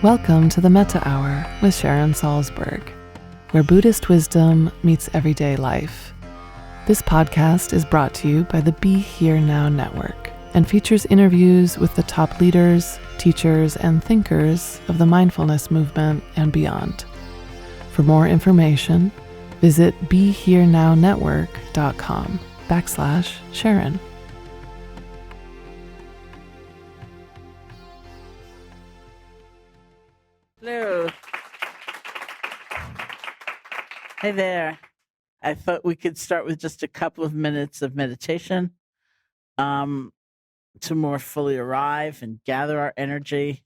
Welcome to the Metta Hour with Sharon Salzberg, where Buddhist wisdom meets everyday life. This podcast is brought to you by the Be Here Now Network and features interviews with the top leaders, teachers, and thinkers of the mindfulness movement and beyond. For more information, visit BeHereNowNetwork.com/Sharon. Hello. Hey there. I thought we could start with just a couple of minutes of meditation to more fully arrive and gather our energy.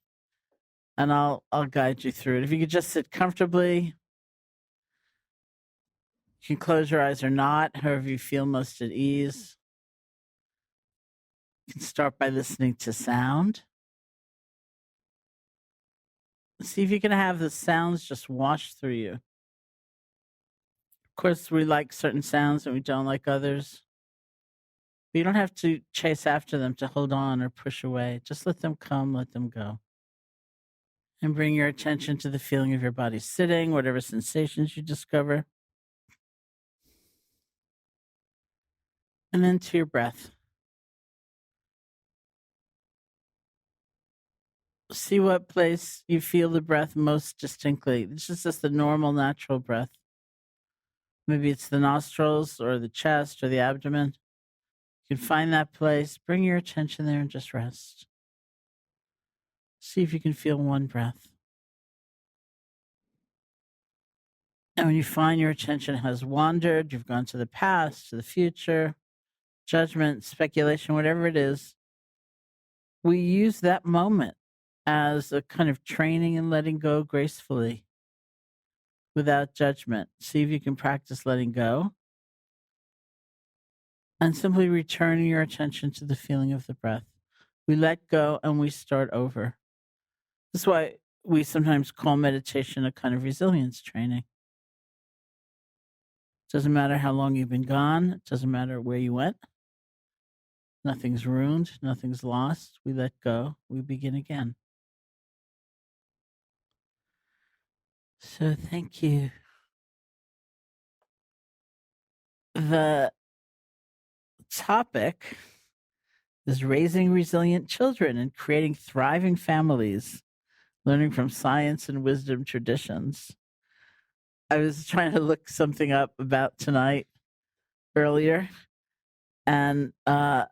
And I'll guide you through it. If you could just sit comfortably. You can close your eyes or not, however you feel most at ease. You can start by listening to sound. See if you can have the sounds just wash through you. Of course, we like certain sounds and we don't like others. But you don't have to chase after them to hold on or push away. Just let them come, let them go. And bring your attention to the feeling of your body sitting, whatever sensations you discover. And then to your breath. See what place you feel the breath most distinctly. This is just the normal, natural breath. Maybe it's the nostrils or the chest or the abdomen. You can find that place. Bring your attention there and just rest. See if you can feel one breath. And when you find your attention has wandered, you've gone to the past, to the future, judgment, speculation, whatever it is, we use that moment as a kind of training in letting go gracefully without judgment. See if you can practice letting go and simply returning your attention to the feeling of the breath. We let go and we start over. This is why we sometimes call meditation a kind of resilience training. It doesn't matter how long you've been gone. It doesn't matter where you went. Nothing's ruined. Nothing's lost. We let go. We begin again. So thank you. The topic is raising resilient children and creating thriving families, learning from science and wisdom traditions. I was trying to look something up about tonight earlier, and there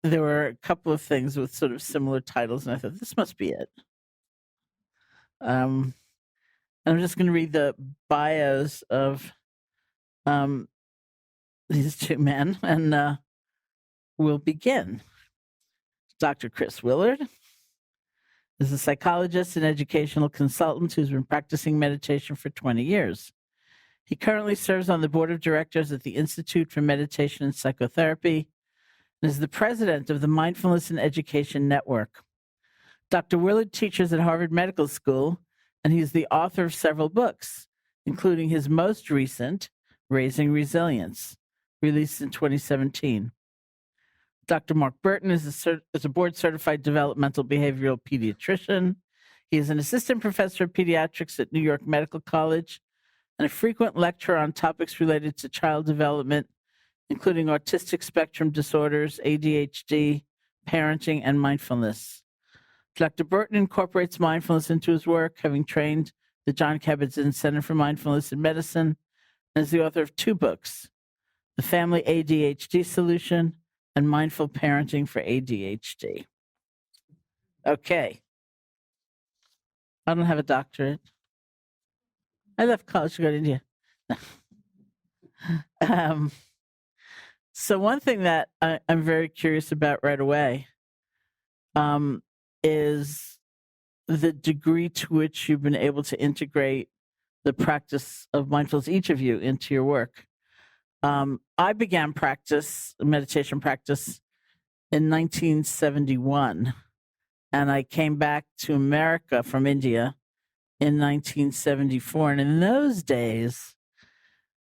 were a couple of things with sort of similar titles, and I thought, this must be it. I'm just going to read the bios of these two men, and we'll begin. Dr. Chris Willard is a psychologist and educational consultant who's been practicing meditation for 20 years. He currently serves on the board of directors at the Institute for Meditation and Psychotherapy and is the president of the Mindfulness and Education Network. Dr. Willard teaches at Harvard Medical School, and he's the author of several books, including his most recent, Raising Resilience, released in 2017. Dr. Mark Bertin is a board-certified developmental behavioral pediatrician. He is an assistant professor of pediatrics at New York Medical College and a frequent lecturer on topics related to child development, including autistic spectrum disorders, ADHD, parenting, and mindfulness. Dr. Bertin incorporates mindfulness into his work, having trained the John Kabat-Zinn Center for Mindfulness in Medicine, and is the author of two books, The Family ADHD Solution and Mindful Parenting for ADHD. Okay. I don't have a doctorate. I left college to go to India. So one thing that I'm very curious about right away is the degree to which you've been able to integrate the practice of mindfulness, each of you, into your work. I began meditation practice in 1971, and I came back to America from India in 1974. And in those days,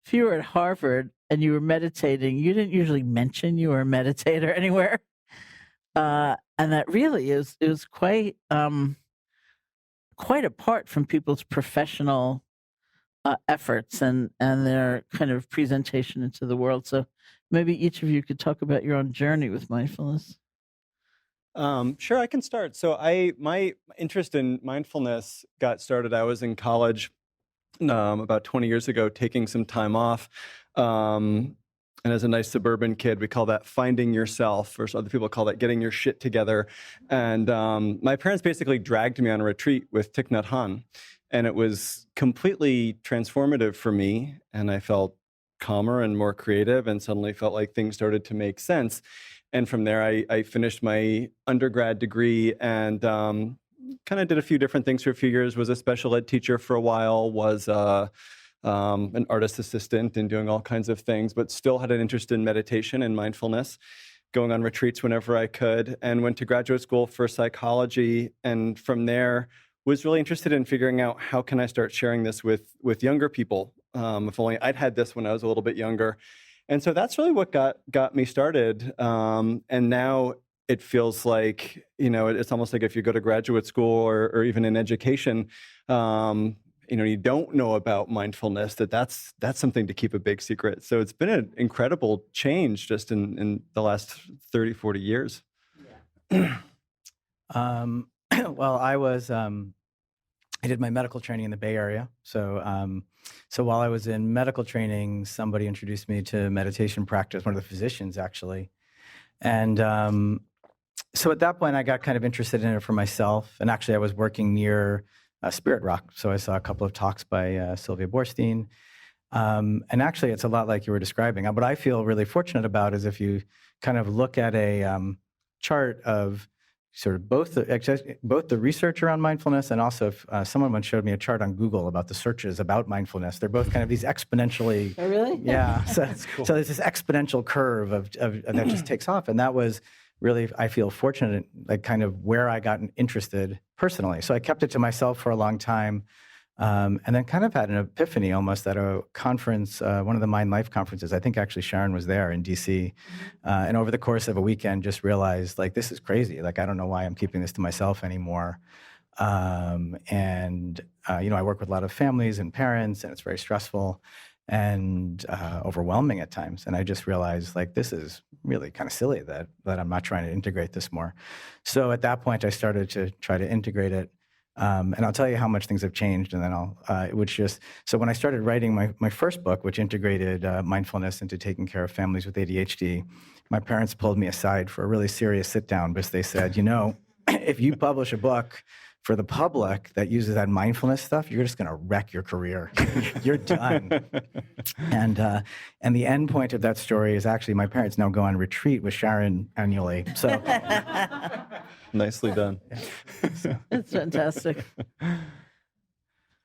if you were at Harvard and you were meditating, you didn't usually mention you were a meditator anywhere. And that really it was quite quite apart from people's professional efforts and their kind of presentation into the world. So maybe each of you could talk about your own journey with mindfulness. Sure, I can start. So my interest in mindfulness got started. I was in college about 20 years ago, taking some time off. And as a nice suburban kid, we call that finding yourself, or other people call that getting your shit together. And my parents basically dragged me on a retreat with Thich Nhat Hanh. And it was completely transformative for me. And I felt calmer and more creative, and suddenly felt like things started to make sense. And from there, I finished my undergrad degree and kind of did a few different things for a few years, was a special ed teacher for a while, was an artist assistant and doing all kinds of things, but still had an interest in meditation and mindfulness, going on retreats whenever I could, and went to graduate school for psychology. And from there, was really interested in figuring out how can I start sharing this with younger people. If only I'd had this when I was a little bit younger. And so that's really what got me started. And now it feels like, it's almost like if you go to graduate school or even in education, you don't know about mindfulness, that's something to keep a big secret. So it's been an incredible change just in the last 30, 40 years. Yeah. Well, I did my medical training in the Bay Area. So while I was in medical training, somebody introduced me to meditation practice, one of the physicians actually. And so at that point, I got kind of interested in it for myself. And actually, I was working near Spirit Rock. So I saw a couple of talks by Sylvia Boorstein. And actually, it's a lot like you were describing. What I feel really fortunate about is if you kind of look at a chart of sort of both the research around mindfulness, and also if someone once showed me a chart on Google about the searches about mindfulness. They're both kind of these exponentially. Oh, really? Yeah. So, That's cool. So there's this exponential curve of that just takes off. And that was really, I feel fortunate, like kind of where I got interested personally. So I kept it to myself for a long time. And then kind of had an epiphany almost at a conference, one of the Mind Life conferences. I think actually Sharon was there in DC. And over the course of a weekend, just realized like, this is crazy. Like, I don't know why I'm keeping this to myself anymore. I work with a lot of families and parents, and it's very stressful and overwhelming at times. And I just realized like, this is really kind of silly that I'm not trying to integrate this more. So at that point, I started to try to integrate it. And I'll tell you how much things have changed, and then so when I started writing my first book, which integrated mindfulness into taking care of families with ADHD, my parents pulled me aside for a really serious sit down because they said, if you publish a book for the public that uses that mindfulness stuff, you're just going to wreck your career. You're done. And the end point of that story is actually my parents now go on retreat with Sharon annually. So Nicely done. Yeah. That's fantastic.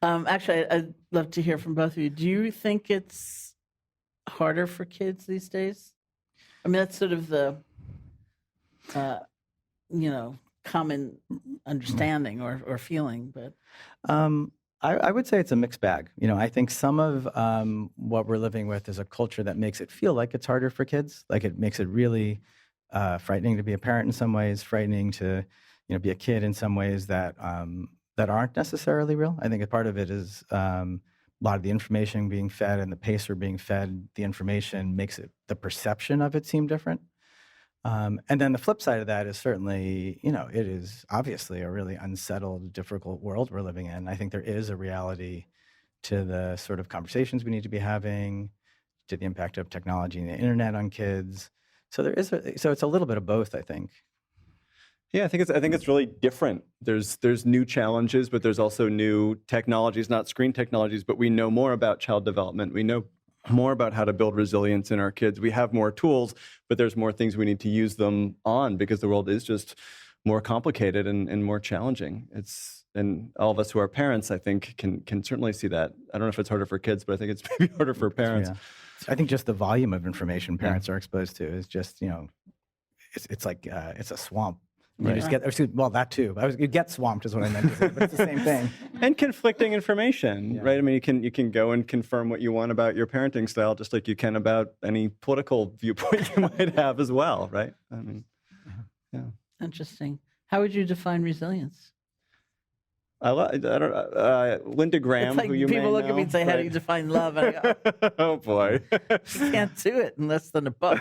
Actually, I'd love to hear from both of you. Do you think it's harder for kids these days? I mean, that's sort of the, common understanding or feeling, but. I would say it's a mixed bag. I think some of what we're living with is a culture that makes it feel like it's harder for kids. Like it makes it really frightening to be a parent in some ways, frightening to be a kid in some ways that aren't necessarily real. I think a part of it is a lot of the information being fed and the pace we're being fed the information makes the perception of it seem different. And then the flip side of that is certainly, it is obviously a really unsettled, difficult world we're living in. I think there is a reality to the sort of conversations we need to be having, to the impact of technology and the internet on kids. So so it's a little bit of both, I think. Yeah, I think it's really different. There's new challenges, but there's also new technologies, not screen technologies, but we know more about child development. We know more about how to build resilience in our kids. We have more tools, but there's more things we need to use them on because the world is just more complicated and more challenging. And all of us who are parents, I think, can certainly see that. I don't know if it's harder for kids, but I think it's maybe harder for parents. Yeah. I think just the volume of information parents are exposed to is just, it's like it's a swamp. You Right. just that too. You get swamped is what I meant to say, but it's the same thing. And conflicting information, Yeah. right? I mean, you can go and confirm what you want about your parenting style, just like you can about any political viewpoint you might have as well, right? I mean, yeah. Interesting. How would you define resilience? I don't Linda Graham, It's like who you people may look know, at me and say, "How do right? you define love?" And I go, Oh boy. "You can't do it in less than a book."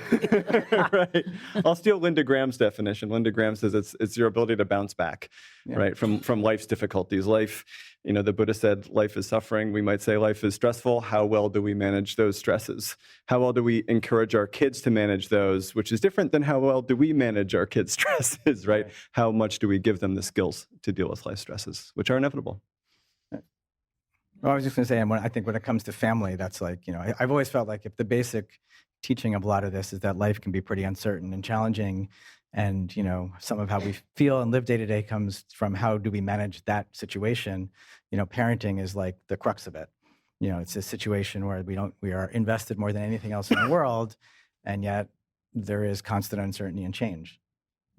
Right. I'll steal Linda Graham's definition. Linda Graham says it's your ability to bounce back, Yeah. right, from life's difficulties. Life, the Buddha said life is suffering. We might say life is stressful. How well do we manage those stresses? How well do we encourage our kids to manage those, which is different than how well do we manage our kids' stresses, right? How much do we give them the skills to deal with life stresses, which are inevitable? Well, I was just going to say, and I think when it comes to family, that's like, I've always felt like if the basic teaching of a lot of this is that life can be pretty uncertain and challenging, and, some of how we feel and live day to day comes from how do we manage that situation. Parenting is like the crux of it. It's a situation where we are invested more than anything else in the world, and yet there is constant uncertainty and change.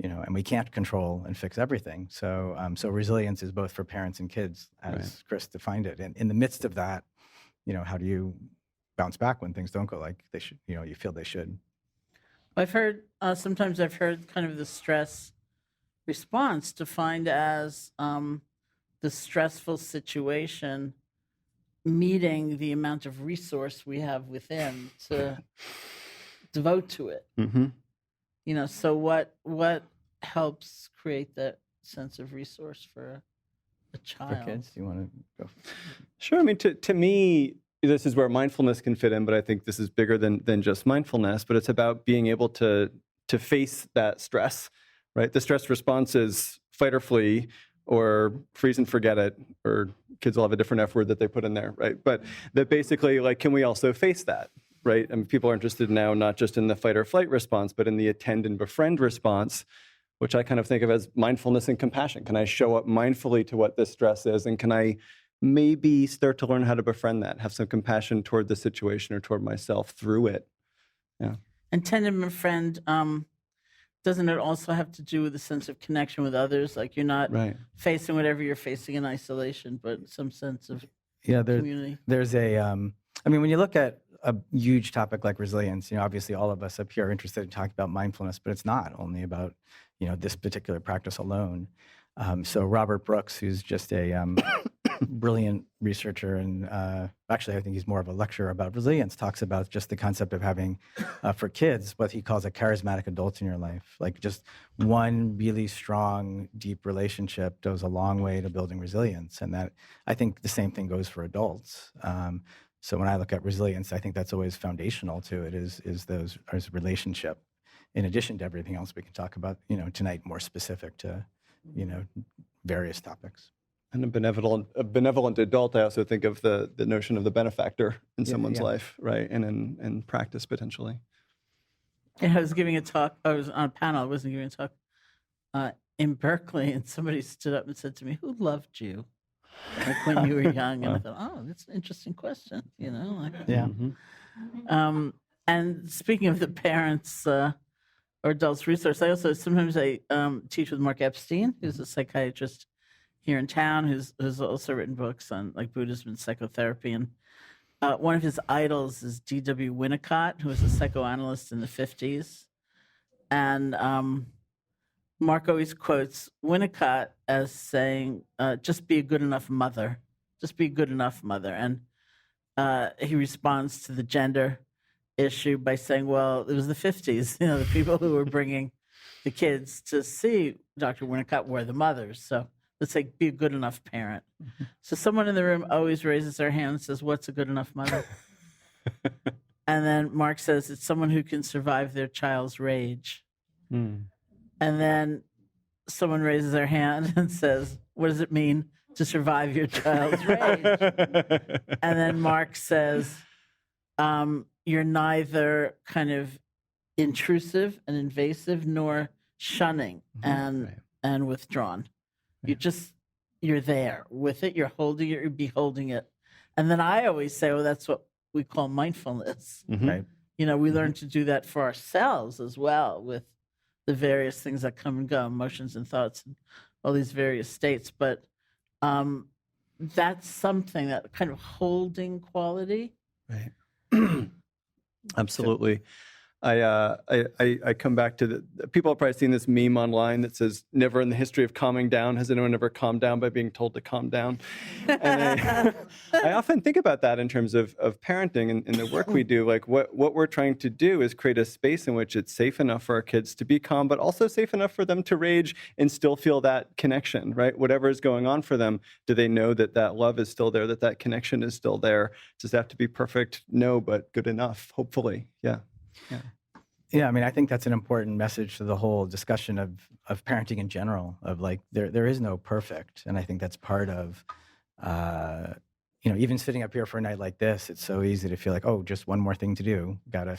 And we can't control and fix everything. So, so resilience is both for parents and kids, as Right. Chris defined it. And in the midst of that, how do you bounce back when things don't go like they should? You feel they should. I've heard sometimes kind of the stress response defined as the stressful situation meeting the amount of resource we have within to devote to it. Mm-hmm. So what helps create that sense of resource for a child? For kids, do you want to go? Sure. I mean, to me, this is where mindfulness can fit in, but I think this is bigger than just mindfulness. But it's about being able to face that stress, right? The stress response is fight or flee, or freeze and forget it, or kids will have a different F word that they put in there, right? But that basically, like, can we also face that, right? I mean, people are interested now not just in the fight or flight response, but in the attend and befriend response, which I kind of think of as mindfulness and compassion. Can I show up mindfully to what this stress is, and can I maybe start to learn how to befriend that, have some compassion toward the situation or toward myself through it? Yeah. And tend to befriend, doesn't it also have to do with a sense of connection with others? Like you're not Right. facing whatever you're facing in isolation, but some sense of community. There's when you look at a huge topic like resilience, obviously all of us up here are interested in talking about mindfulness, but it's not only about, this particular practice alone. So Robert Brooks, who's just a brilliant researcher, and actually I think he's more of a lecturer about resilience, talks about just the concept of having, for kids, what he calls a charismatic adult in your life. Like just one really strong, deep relationship goes a long way to building resilience. And that, I think the same thing goes for adults. So when I look at resilience, I think that's always foundational to it, is those relationship, in addition to everything else we can talk about, tonight, more specific to, various topics. And a benevolent adult, I also think of the notion of the benefactor in someone's life, right? And in practice, potentially. And I was giving a talk, I was on a panel, I wasn't giving a talk in Berkeley, and somebody stood up and said to me, "Who loved you? Like when you were young?" And I thought, oh, that's an interesting question, Like, Yeah. Mm-hmm. And speaking of the parents or adults resource, I sometimes teach with Mark Epstein, who's a psychiatrist here in town, who's also written books on like Buddhism and psychotherapy. And one of his idols is D.W. Winnicott, who was a psychoanalyst in the 50s. And Mark always quotes Winnicott as saying, just be a good enough mother. Just be a good enough mother. And he responds to the gender issue by saying, well, it was the 50s. The people who were bringing the kids to see Dr. Winnicott were the mothers. So let's say be a good enough parent. Mm-hmm. So someone in the room always raises their hand and says, what's a good enough mother? And then Mark says, it's someone who can survive their child's rage. Mm. And then someone raises their hand and says, what does it mean to survive your child's rage? And then Mark says, you're neither kind of intrusive and invasive nor shunning and withdrawn. You're there with it, you're holding it, you're beholding it. And then I always say, well, that's what we call mindfulness. Mm-hmm. Right. We learn to do that for ourselves as well with the various things that come and go, emotions and thoughts and all these various states. But that's something, that kind of holding quality. Right. Absolutely. I come back to the people have probably seen this meme online that says, "Never in the history of calming down has anyone ever calmed down by being told to calm down." And I often think about that in terms of parenting and the work we do. Like what we're trying to do is create a space in which it's safe enough for our kids to be calm, but also safe enough for them to rage and still feel that connection, right? Whatever is going on for them, do they know that that love is still there, that connection is still there? Does it have to be perfect? No, but good enough, hopefully. Yeah. Yeah, I mean, I think that's an important message to the whole discussion of parenting in general, of like, there is no perfect. And I think that's part of, even sitting up here for a night like this, it's so easy to feel like, oh, just one more thing to do, but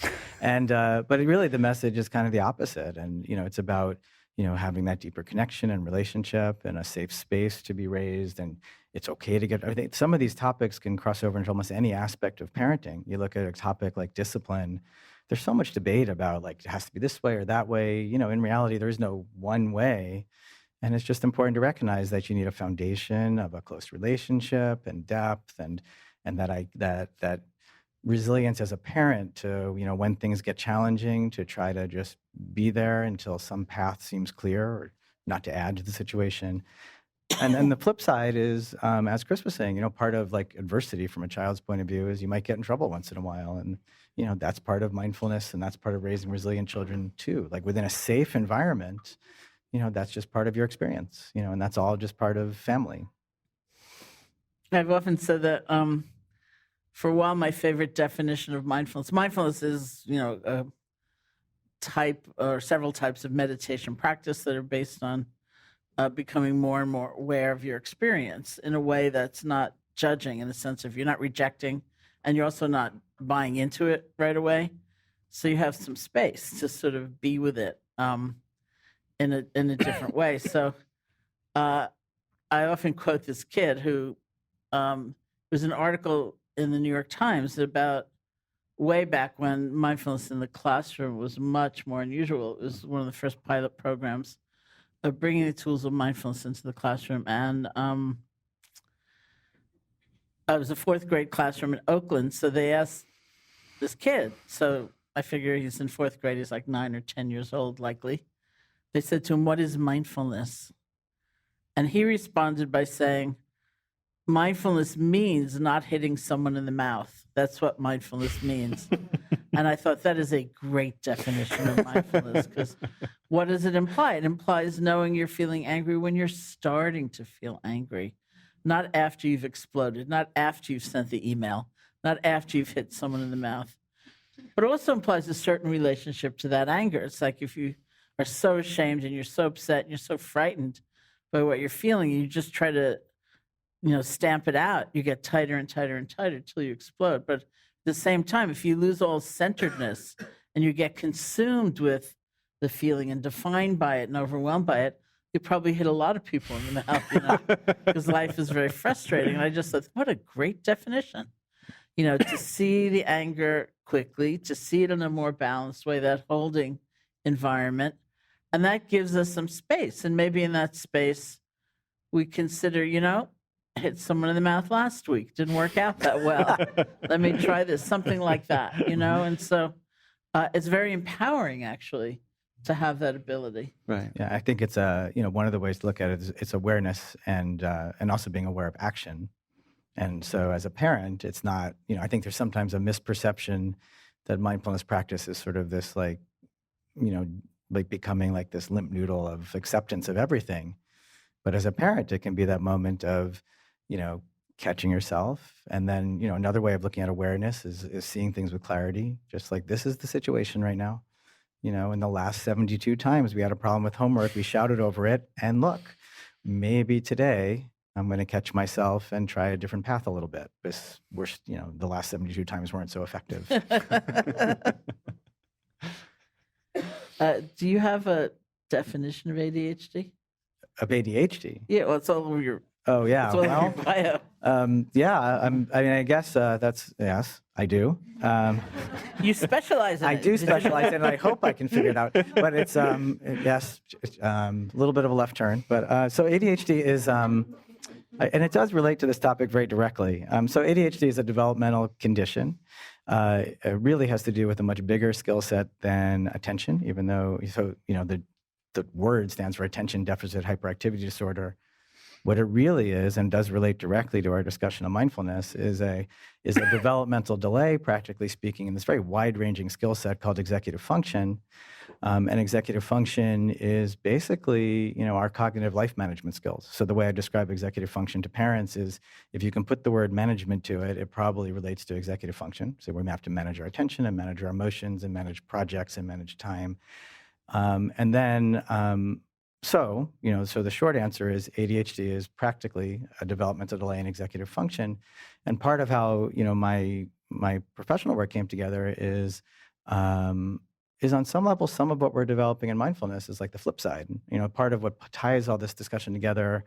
really the message is kind of the opposite. And, it's about, having that deeper connection and relationship and a safe space to be raised. And it's okay to I think some of these topics can cross over into almost any aspect of parenting. You look at a topic like discipline, there's so much debate about like, it has to be this way or that way. In reality, there is no one way. And it's just important to recognize that you need a foundation of a close relationship and depth and that resilience as a parent to, when things get challenging, to try to just be there until some path seems clear or not to add to the situation. And then the flip side is, as Chris was saying, part of like adversity from a child's point of view is you might get in trouble once in a while. And, that's part of mindfulness and that's part of raising resilient children too. Like within a safe environment, that's just part of your experience, and that's all just part of family. I've often said that for a while, my favorite definition of mindfulness is, a type or several types of meditation practice that are based on becoming more and more aware of your experience in a way that's not judging, in the sense of you're not rejecting and you're also not buying into it right away. So you have some space to sort of be with it in a different way. So I often quote this kid who was an article in the New York Times about way back when mindfulness in the classroom was much more unusual. It was one of the first pilot programs of bringing the tools of mindfulness into the classroom. And I was a fourth grade classroom in Oakland, so they asked this kid, so I figure he's in fourth grade, he's like 9 or 10 years old, likely. They said to him, "What is mindfulness?" And he responded by saying, "Mindfulness means not hitting someone in the mouth. That's what mindfulness means." And I thought that is a great definition of mindfulness, because what does it imply? It implies knowing you're feeling angry when you're starting to feel angry, not after you've exploded, not after you've sent the email, not after you've hit someone in the mouth. But it also implies a certain relationship to that anger. It's like if you are so ashamed and you're so upset and you're so frightened by what you're feeling, you just try to, stamp it out. You get tighter and tighter and tighter till you explode. But at the same time, if you lose all centeredness and you get consumed with the feeling and defined by it and overwhelmed by it, you probably hit a lot of people in the mouth, because life is very frustrating. And I just thought, what a great definition, to see the anger quickly, to see it in a more balanced way, that holding environment. And that gives us some space. And maybe in that space, we consider, hit someone in the mouth last week. Didn't work out that well. Let me try this, something like that, And so it's very empowering, actually, to have that ability. Right. Yeah, I think it's one of the ways to look at it is it's awareness and also being aware of action. And so as a parent, it's not, I think there's sometimes a misperception that mindfulness practice is sort of this like becoming like this limp noodle of acceptance of everything. But as a parent, it can be that moment of, catching yourself. And then, another way of looking at awareness is seeing things with clarity, just like this is the situation right now. In the last 72 times we had a problem with homework, we shouted over it. And look, maybe today I'm going to catch myself and try a different path a little bit. Because the last 72 times weren't so effective. Do you have a definition of ADHD? Of ADHD? Yeah, well, it's all over your. Oh yeah, it's all over your bio. I guess that's yes, I do. You specialize in it. I do specialize in it, and I hope I can figure it out. But it's yes, a little bit of a left turn. But so ADHD is, and it does relate to this topic very directly. So ADHD is a developmental condition. it really has to do with a much bigger skill set than attention, even though, the word stands for attention deficit hyperactivity disorder. What it really is, and does relate directly to our discussion of mindfulness, is a developmental delay, practically speaking, in this very wide-ranging skill set called executive function. And executive function is basically, our cognitive life management skills. So the way I describe executive function to parents is, if you can put the word management to it, it probably relates to executive function. So we have to manage our attention and manage our emotions and manage projects and manage time. So the short answer is ADHD is practically a developmental delay in executive function. And part of how, my professional work came together is on some level, some of what we're developing in mindfulness is like the flip side. Part of what ties all this discussion together,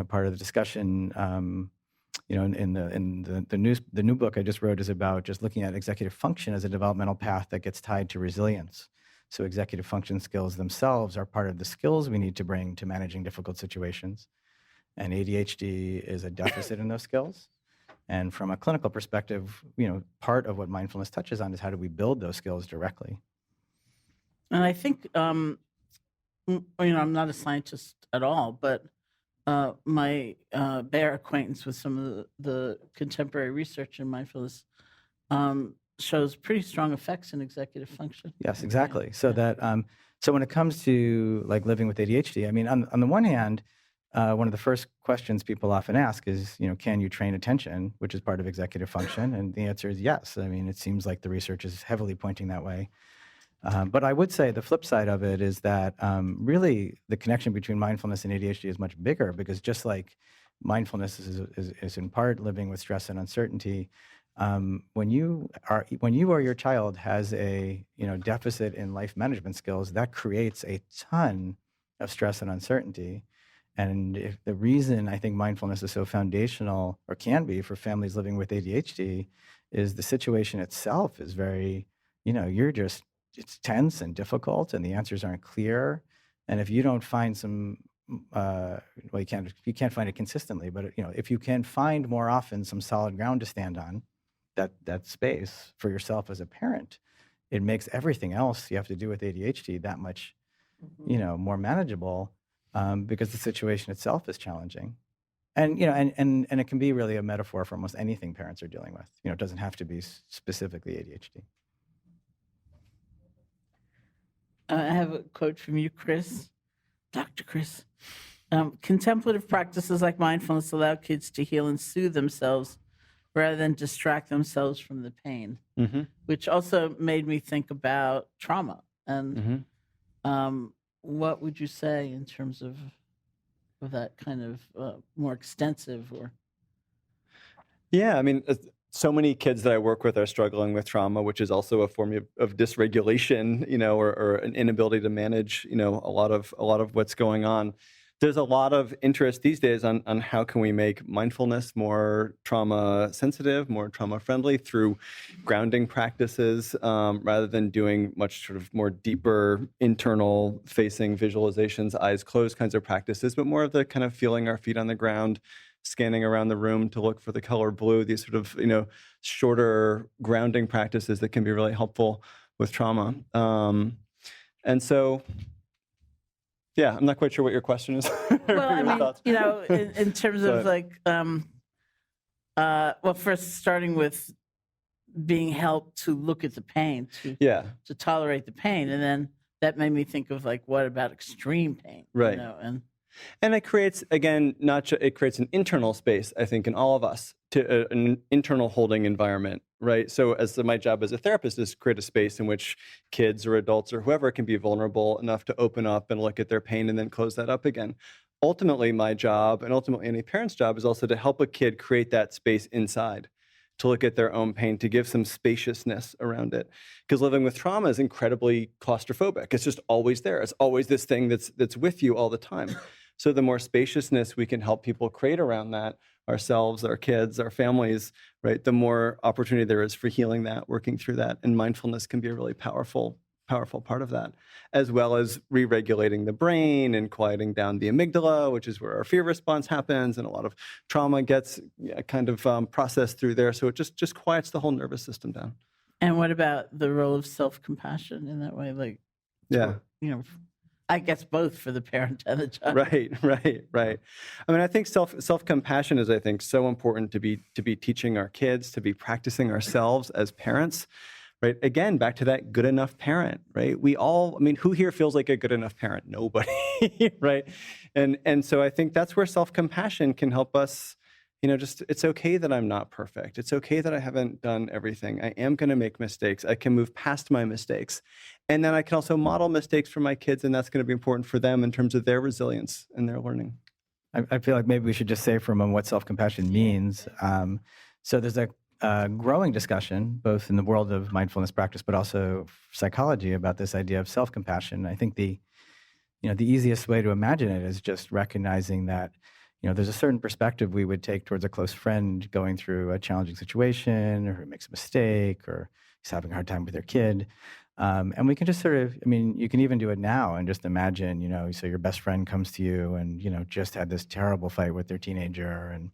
part of the discussion, in the new book I just wrote is about just looking at executive function as a developmental path that gets tied to resilience. So executive function skills themselves are part of the skills we need to bring to managing difficult situations. And ADHD is a deficit in those skills. And from a clinical perspective, part of what mindfulness touches on is how do we build those skills directly. And I think, I'm not a scientist at all, but my bare acquaintance with some of the contemporary research in mindfulness shows pretty strong effects in executive function. Yes, exactly. So when it comes to like living with ADHD, I mean, on the one hand, one of the first questions people often ask is, can you train attention, which is part of executive function? And the answer is yes. I mean, it seems like the research is heavily pointing that way. But I would say the flip side of it is that really the connection between mindfulness and ADHD is much bigger, because just like mindfulness is in part living with stress and uncertainty, when you or your child has a deficit in life management skills, that creates a ton of stress and uncertainty. And if the reason I think mindfulness is so foundational, or can be, for families living with ADHD, is the situation itself is very, it's tense and difficult, and the answers aren't clear. And if you don't find some, you can't find it consistently, but if you can find more often some solid ground to stand on, that space for yourself as a parent, it makes everything else you have to do with ADHD that much, more manageable, because the situation itself is challenging. And, and it can be really a metaphor for almost anything parents are dealing with. It doesn't have to be specifically ADHD. I have a quote from you, Chris, Dr. Chris. Contemplative practices like mindfulness allow kids to heal and soothe themselves rather than distract themselves from the pain, which also made me think about trauma. And what would you say in terms of that kind of more extensive or? Yeah, I mean, so many kids that I work with are struggling with trauma, which is also a form of dysregulation, or an inability to manage, a lot of what's going on. There's a lot of interest these days on how can we make mindfulness more trauma sensitive, more trauma friendly through grounding practices, rather than doing much sort of more deeper internal facing visualizations, eyes closed kinds of practices, but more of the kind of feeling our feet on the ground, scanning around the room to look for the color blue, these sort of, shorter grounding practices that can be really helpful with trauma. And so, yeah, I'm not quite sure what your question is. Well, I mean, in terms of first starting with being helped to look at the pain, to tolerate the pain. And then that made me think of what about extreme pain? Right. And it creates, again, it creates an internal space, I think, in all of us, to an internal holding environment, right? So my job as a therapist is to create a space in which kids or adults or whoever can be vulnerable enough to open up and look at their pain and then close that up again. Ultimately, my job, and ultimately any parent's job, is also to help a kid create that space inside, to look at their own pain, to give some spaciousness around it. Because living with trauma is incredibly claustrophobic. It's just always there. It's always this thing that's with you all the time. So the more spaciousness we can help people create around that, ourselves, our kids, our families, right, the more opportunity there is for healing that, working through that. And mindfulness can be a really powerful powerful part of that, as well as re-regulating the brain and quieting down the amygdala, which is where our fear response happens, and a lot of trauma gets kind of processed through there. So it just quiets the whole nervous system down. And what about the role of self-compassion in that way? Like, Yeah. I guess both for the parent and the child. Right. I mean, I think self-compassion is, I think, so important to be teaching our kids, to be practicing ourselves as parents, right? Again, back to that good enough parent, right? We all, I mean, who here feels like a good enough parent? Nobody, right? And so I think that's where self-compassion can help us, just, it's okay that I'm not perfect. It's okay that I haven't done everything. I am going to make mistakes. I can move past my mistakes. And then I can also model mistakes for my kids, and that's going to be important for them in terms of their resilience and their learning. I feel like maybe we should just say for a moment what self-compassion means. So there's a growing discussion, both in the world of mindfulness practice, but also psychology, about this idea of self-compassion. I think the easiest way to imagine it is just recognizing that there's a certain perspective we would take towards a close friend going through a challenging situation, or who makes a mistake, or is having a hard time with their kid. And we can just sort of, you can even do it now and just imagine, so your best friend comes to you and, just had this terrible fight with their teenager, and,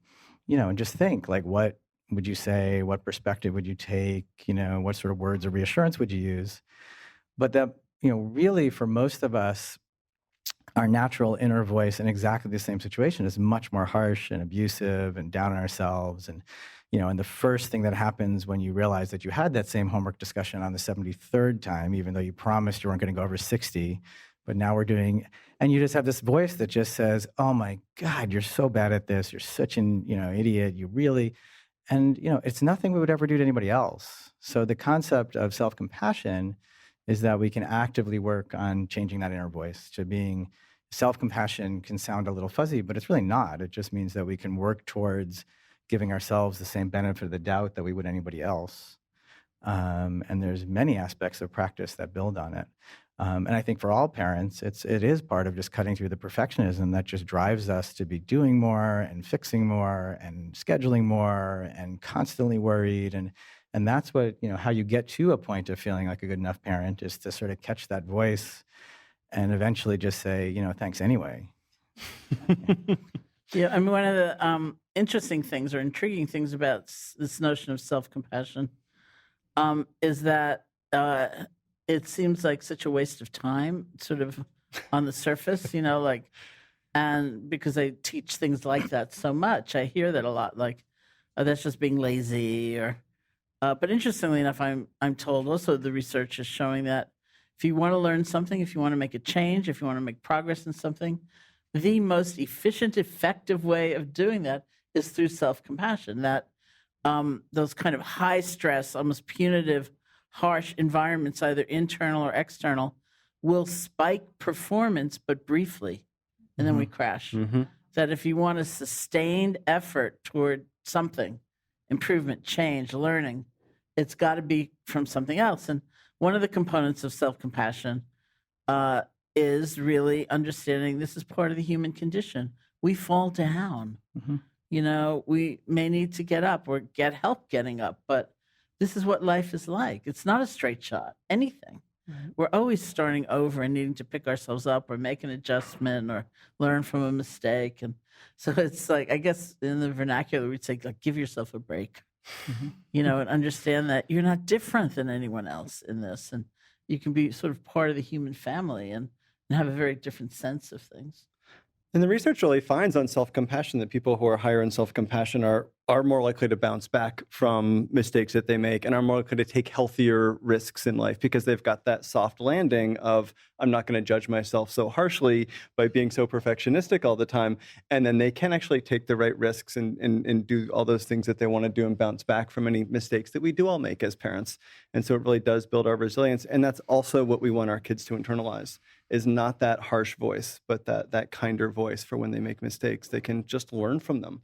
and just think, like, what would you say? What perspective would you take? What sort of words of reassurance would you use? But that, really for most of us, our natural inner voice in exactly the same situation is much more harsh and abusive and down on ourselves. And, and the first thing that happens when you realize that you had that same homework discussion on the 73rd time, even though you promised you weren't going to go over 60, but now we're doing, and you just have this voice that just says, oh my God, you're so bad at this. You're such an, idiot. You really, and, it's nothing we would ever do to anybody else. So the concept of self-compassion is that we can actively work on changing that inner voice to being self-compassion. Can sound a little fuzzy, but it's really not. It just means that we can work towards giving ourselves the same benefit of the doubt that we would anybody else. And there's many aspects of practice that build on it. And I think for all parents, it is part of just cutting through the perfectionism that just drives us to be doing more and fixing more and scheduling more and constantly worried. And that's what, how you get to a point of feeling like a good enough parent, is to sort of catch that voice and eventually just say, thanks anyway. Yeah, one of the interesting things or intriguing things about this notion of self-compassion is that it seems like such a waste of time, sort of on the surface, and because I teach things like that so much, I hear that a lot, like, oh, that's just being lazy, or. But interestingly enough, I'm told also the research is showing that if you want to learn something, if you want to make a change, if you want to make progress in something, the most efficient, effective way of doing that is through self-compassion. That those kind of high stress, almost punitive, harsh environments, either internal or external, will spike performance, but briefly, and then we crash. Mm-hmm. That if you want a sustained effort toward something, improvement, change, learning, it's got to be from something else. And one of the components of self-compassion is really understanding this is part of the human condition. We fall down. Mm-hmm. We may need to get up or get help getting up, but this is what life is like. It's not a straight shot, anything. Mm-hmm. We're always starting over and needing to pick ourselves up or make an adjustment or learn from a mistake. And so it's like, I guess in the vernacular, we'd say, like, give yourself a break. Mm-hmm. And understand that you're not different than anyone else in this, and you can be sort of part of the human family and have a very different sense of things. And the research really finds on self-compassion that people who are higher in self-compassion are more likely to bounce back from mistakes that they make, and are more likely to take healthier risks in life, because they've got that soft landing of, I'm not going to judge myself so harshly by being so perfectionistic all the time. And then they can actually take the right risks and do all those things that they want to do and bounce back from any mistakes that we do all make as parents. And so it really does build our resilience. And that's also what we want our kids to internalize, is not that harsh voice, but that kinder voice for when they make mistakes. They can just learn from them.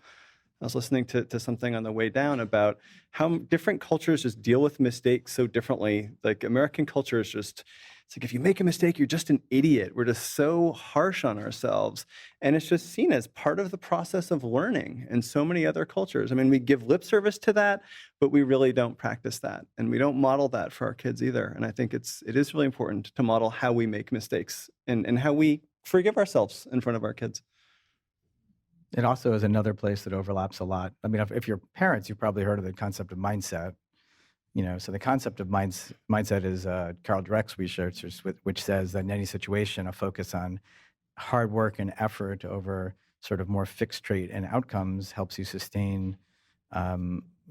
I was listening to something on the way down about how different cultures just deal with mistakes so differently. Like, American culture is just It's like, if you make a mistake, you're just an idiot. We're just so harsh on ourselves. And it's just seen as part of the process of learning in so many other cultures. I mean, we give lip service to that, but we really don't practice that. And we don't model that for our kids either. And I think it is really important to model how we make mistakes and how we forgive ourselves in front of our kids. It also is another place that overlaps a lot. I mean, if you're parents, you've probably heard of the concept of mindset. So the concept of mindset is Carol Dweck's research, which says that in any situation, a focus on hard work and effort over sort of more fixed trait and outcomes helps you sustain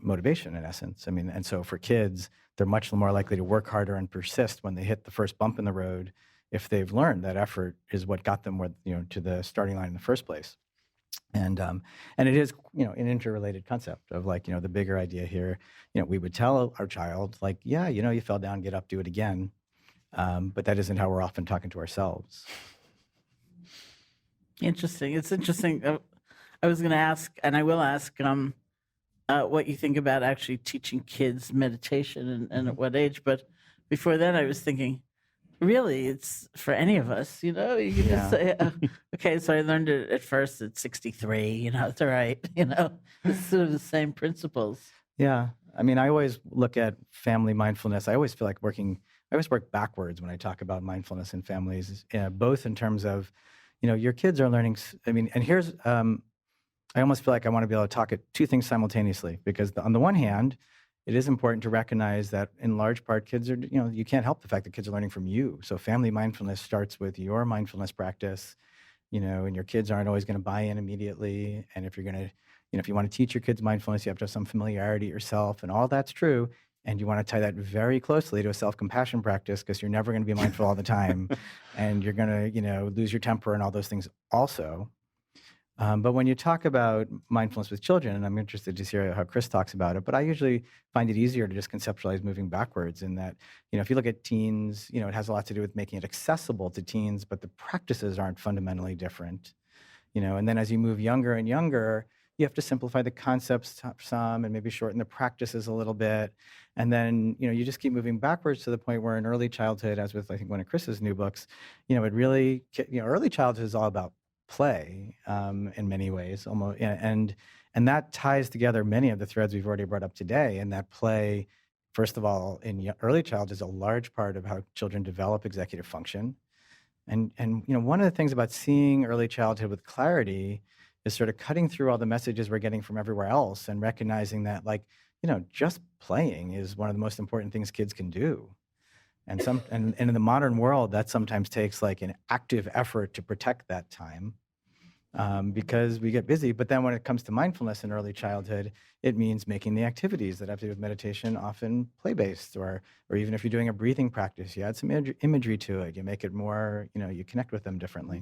motivation, in essence. I mean, and so for kids, they're much more likely to work harder and persist when they hit the first bump in the road if they've learned that effort is what got them to the starting line in the first place. And it is, an interrelated concept of the bigger idea here. We would tell our child, you fell down, get up, do it again. But that isn't how we're often talking to ourselves. Interesting. It's interesting. I was going to ask, and I will ask, what you think about actually teaching kids meditation and at what age. But before that, I was thinking, really, it's for any of us, you can just say, okay, so I learned it at first at 63, it's all right, it's sort of the same principles. Yeah. I mean, I always look at family mindfulness. I always feel like I always work backwards when I talk about mindfulness in families, both in terms of, your kids are learning. I mean, and here's, I almost feel like I want to be able to talk at two things simultaneously, because on the one hand, it is important to recognize that in large part, kids are, you can't help the fact that kids are learning from you. So family mindfulness starts with your mindfulness practice, and your kids aren't always going to buy in immediately. And if you're going to, if you want to teach your kids mindfulness, you have to have some familiarity yourself, and all that's true. And you want to tie that very closely to a self-compassion practice, because you're never going to be mindful all the time. And you're going to, lose your temper and all those things also. But when you talk about mindfulness with children, and I'm interested to hear how Chris talks about it, but I usually find it easier to just conceptualize moving backwards in that, if you look at teens, it has a lot to do with making it accessible to teens, but the practices aren't fundamentally different, and then as you move younger and younger, you have to simplify the concepts some and maybe shorten the practices a little bit. And then, you just keep moving backwards to the point where in early childhood, as with, I think, one of Chris's new books, it really, early childhood is all about play in many ways, almost, and that ties together many of the threads we've already brought up today. And that play, first of all, in early childhood is a large part of how children develop executive function. And one of the things about seeing early childhood with clarity is sort of cutting through all the messages we're getting from everywhere else and recognizing that, just playing is one of the most important things kids can do. And in the modern world, that sometimes takes an active effort to protect that time because we get busy. But then when it comes to mindfulness in early childhood, it means making the activities that have to do with meditation often play-based, or even if you're doing a breathing practice, you add some imagery to it. You make it more, you connect with them differently.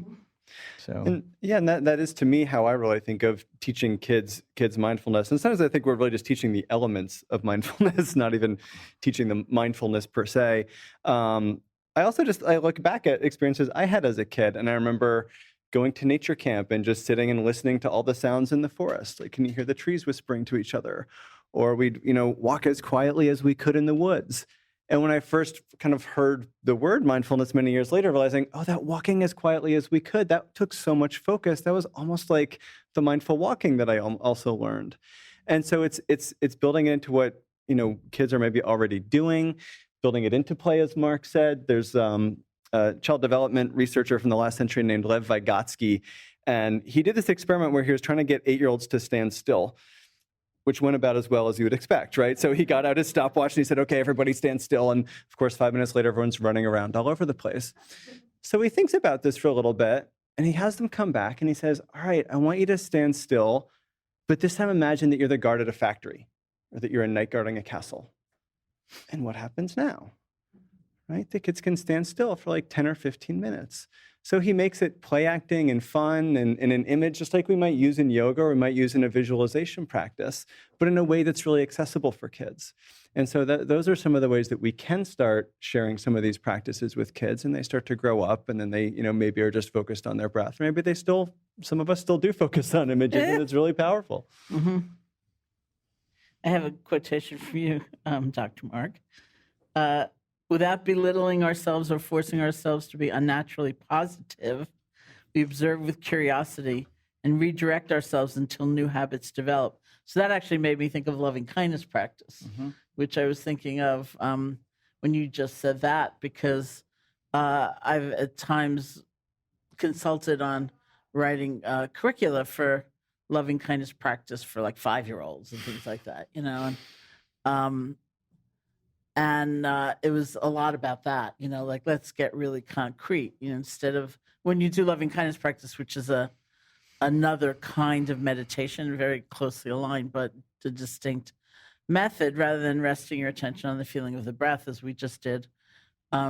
So and that is to me how I really think of teaching kids mindfulness. And sometimes I think we're really just teaching the elements of mindfulness, not even teaching them mindfulness per se. I look back at experiences I had as a kid, and I remember going to nature camp and just sitting and listening to all the sounds in the forest. Can you hear the trees whispering to each other? Or we'd walk as quietly as we could in the woods. And when I first kind of heard the word mindfulness many years later, realizing, that walking as quietly as we could, that took so much focus. That was almost like the mindful walking that I also learned. And so it's building it into what, kids are maybe already doing, building it into play, as Mark said. There's a child development researcher from the last century named Lev Vygotsky, and he did this experiment where he was trying to get 8-year-olds to stand still, which went about as well as you would expect, right? So he got out his stopwatch and he said, okay, everybody stand still. And of course, 5 minutes later, everyone's running around all over the place. So he thinks about this for a little bit, and he has them come back and he says, all right, I want you to stand still, but this time imagine that you're the guard at a factory, or that you're a knight guarding a castle. And what happens now? Right? The kids can stand still for 10 or 15 minutes. So he makes it play acting and fun and an image, just like we might use in yoga or we might use in a visualization practice, but in a way that's really accessible for kids. And so those are some of the ways that we can start sharing some of these practices with kids, and they start to grow up, and then they, maybe are just focused on their breath. Maybe some of us still do focus on images, and it's really powerful. Mm-hmm. I have a quotation for you, Dr. Mark. without belittling ourselves or forcing ourselves to be unnaturally positive, we observe with curiosity and redirect ourselves until new habits develop. So that actually made me think of loving kindness practice, which I was thinking of when you just said that, because I've at times consulted on writing curricula for loving kindness practice for like 5-year-olds and things like that, and it was a lot about that, like let's get really concrete, instead of when you do loving kindness practice, which is another kind of meditation, very closely aligned, but a distinct method, rather than resting your attention on the feeling of the breath, as we just did,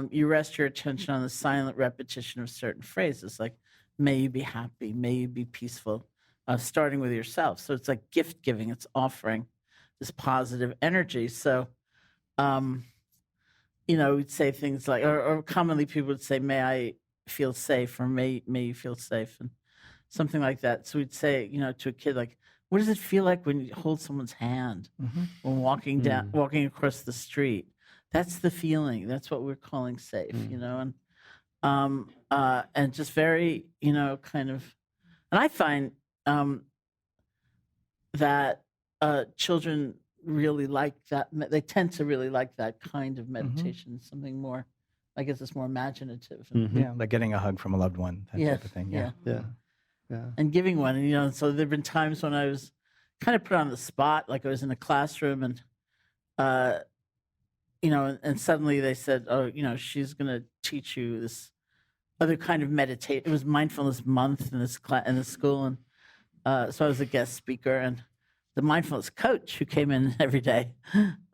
you rest your attention on the silent repetition of certain phrases, like, may you be happy, may you be peaceful, starting with yourself. So it's like gift giving, it's offering this positive energy. So, we'd say things like, or commonly people would say, may I feel safe, or may you feel safe, and something like that. So we'd say, to a kid, like, what does it feel like when you hold someone's hand when walking across the street? That's the feeling. That's what we're calling safe, and just very, kind of, and I find that children really like that. They tend to really like that kind of meditation, something more, I guess it's more imaginative. Yeah, like getting a hug from a loved one, that type of thing. Yeah. And giving one. And, so there've been times when I was kind of put on the spot, like I was in a classroom and, and suddenly they said, oh, she's going to teach you this other kind of meditation. It was mindfulness month in this school. And so I was a guest speaker, and the mindfulness coach who came in every day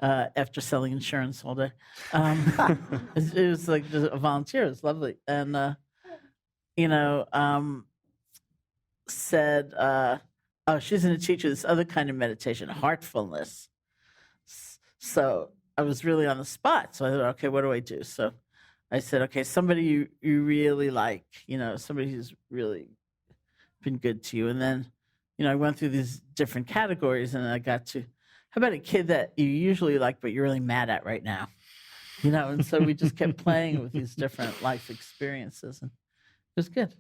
after selling insurance all day, it was like just a volunteer. It was lovely. And, said, oh, she's going to teach you this other kind of meditation, heartfulness. So I was really on the spot. So I thought, okay, what do I do? So I said, okay, somebody you really like, somebody who's really been good to you. And then, I went through these different categories, and I got to, how about a kid that you usually like, but you're really mad at right now? And so we just kept playing with these different life experiences, and it was good.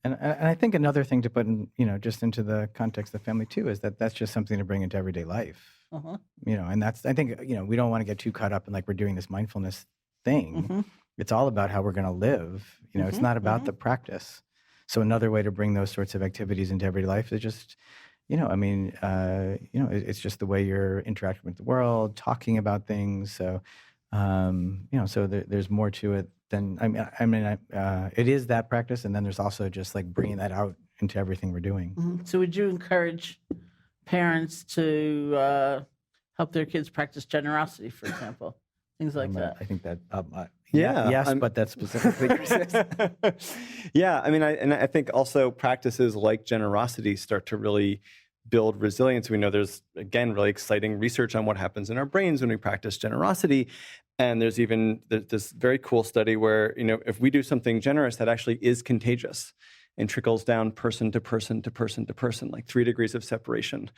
And I think another thing to put in, just into the context of family too, is that that's just something to bring into everyday life. And that's, I think, we don't want to get too caught up in like we're doing this mindfulness thing. It's all about how we're going to live. It's not about the practice. So another way to bring those sorts of activities into everyday life is just, it's just the way you're interacting with the world, talking about things. So, so there's more to it than, it is that practice. And then there's also just like bringing that out into everything we're doing. So would you encourage parents to help their kids practice generosity, for example? Things like that. I think that, yes, but that's specifically Chris. Yeah, I think also practices like generosity start to really build resilience. We know there's, again, really exciting research on what happens in our brains when we practice generosity. And there's even this very cool study where, if we do something generous, that actually is contagious and trickles down person to person to person to person, like 3 degrees of separation.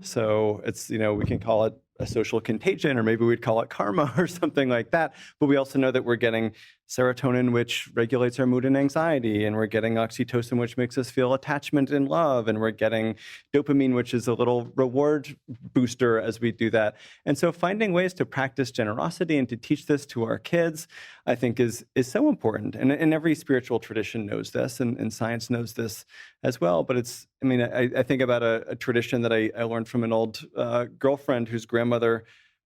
So it's, we can call it a social contagion, or maybe we'd call it karma or something like that. But we also know that we're getting serotonin, which regulates our mood and anxiety, and we're getting oxytocin, which makes us feel attachment and love, and we're getting dopamine, which is a little reward booster as we do that. And so finding ways to practice generosity and to teach this to our kids, I think is so important. And every spiritual tradition knows this, and science knows this as well. But it's, I think about a tradition that I learned from an old girlfriend whose grandmother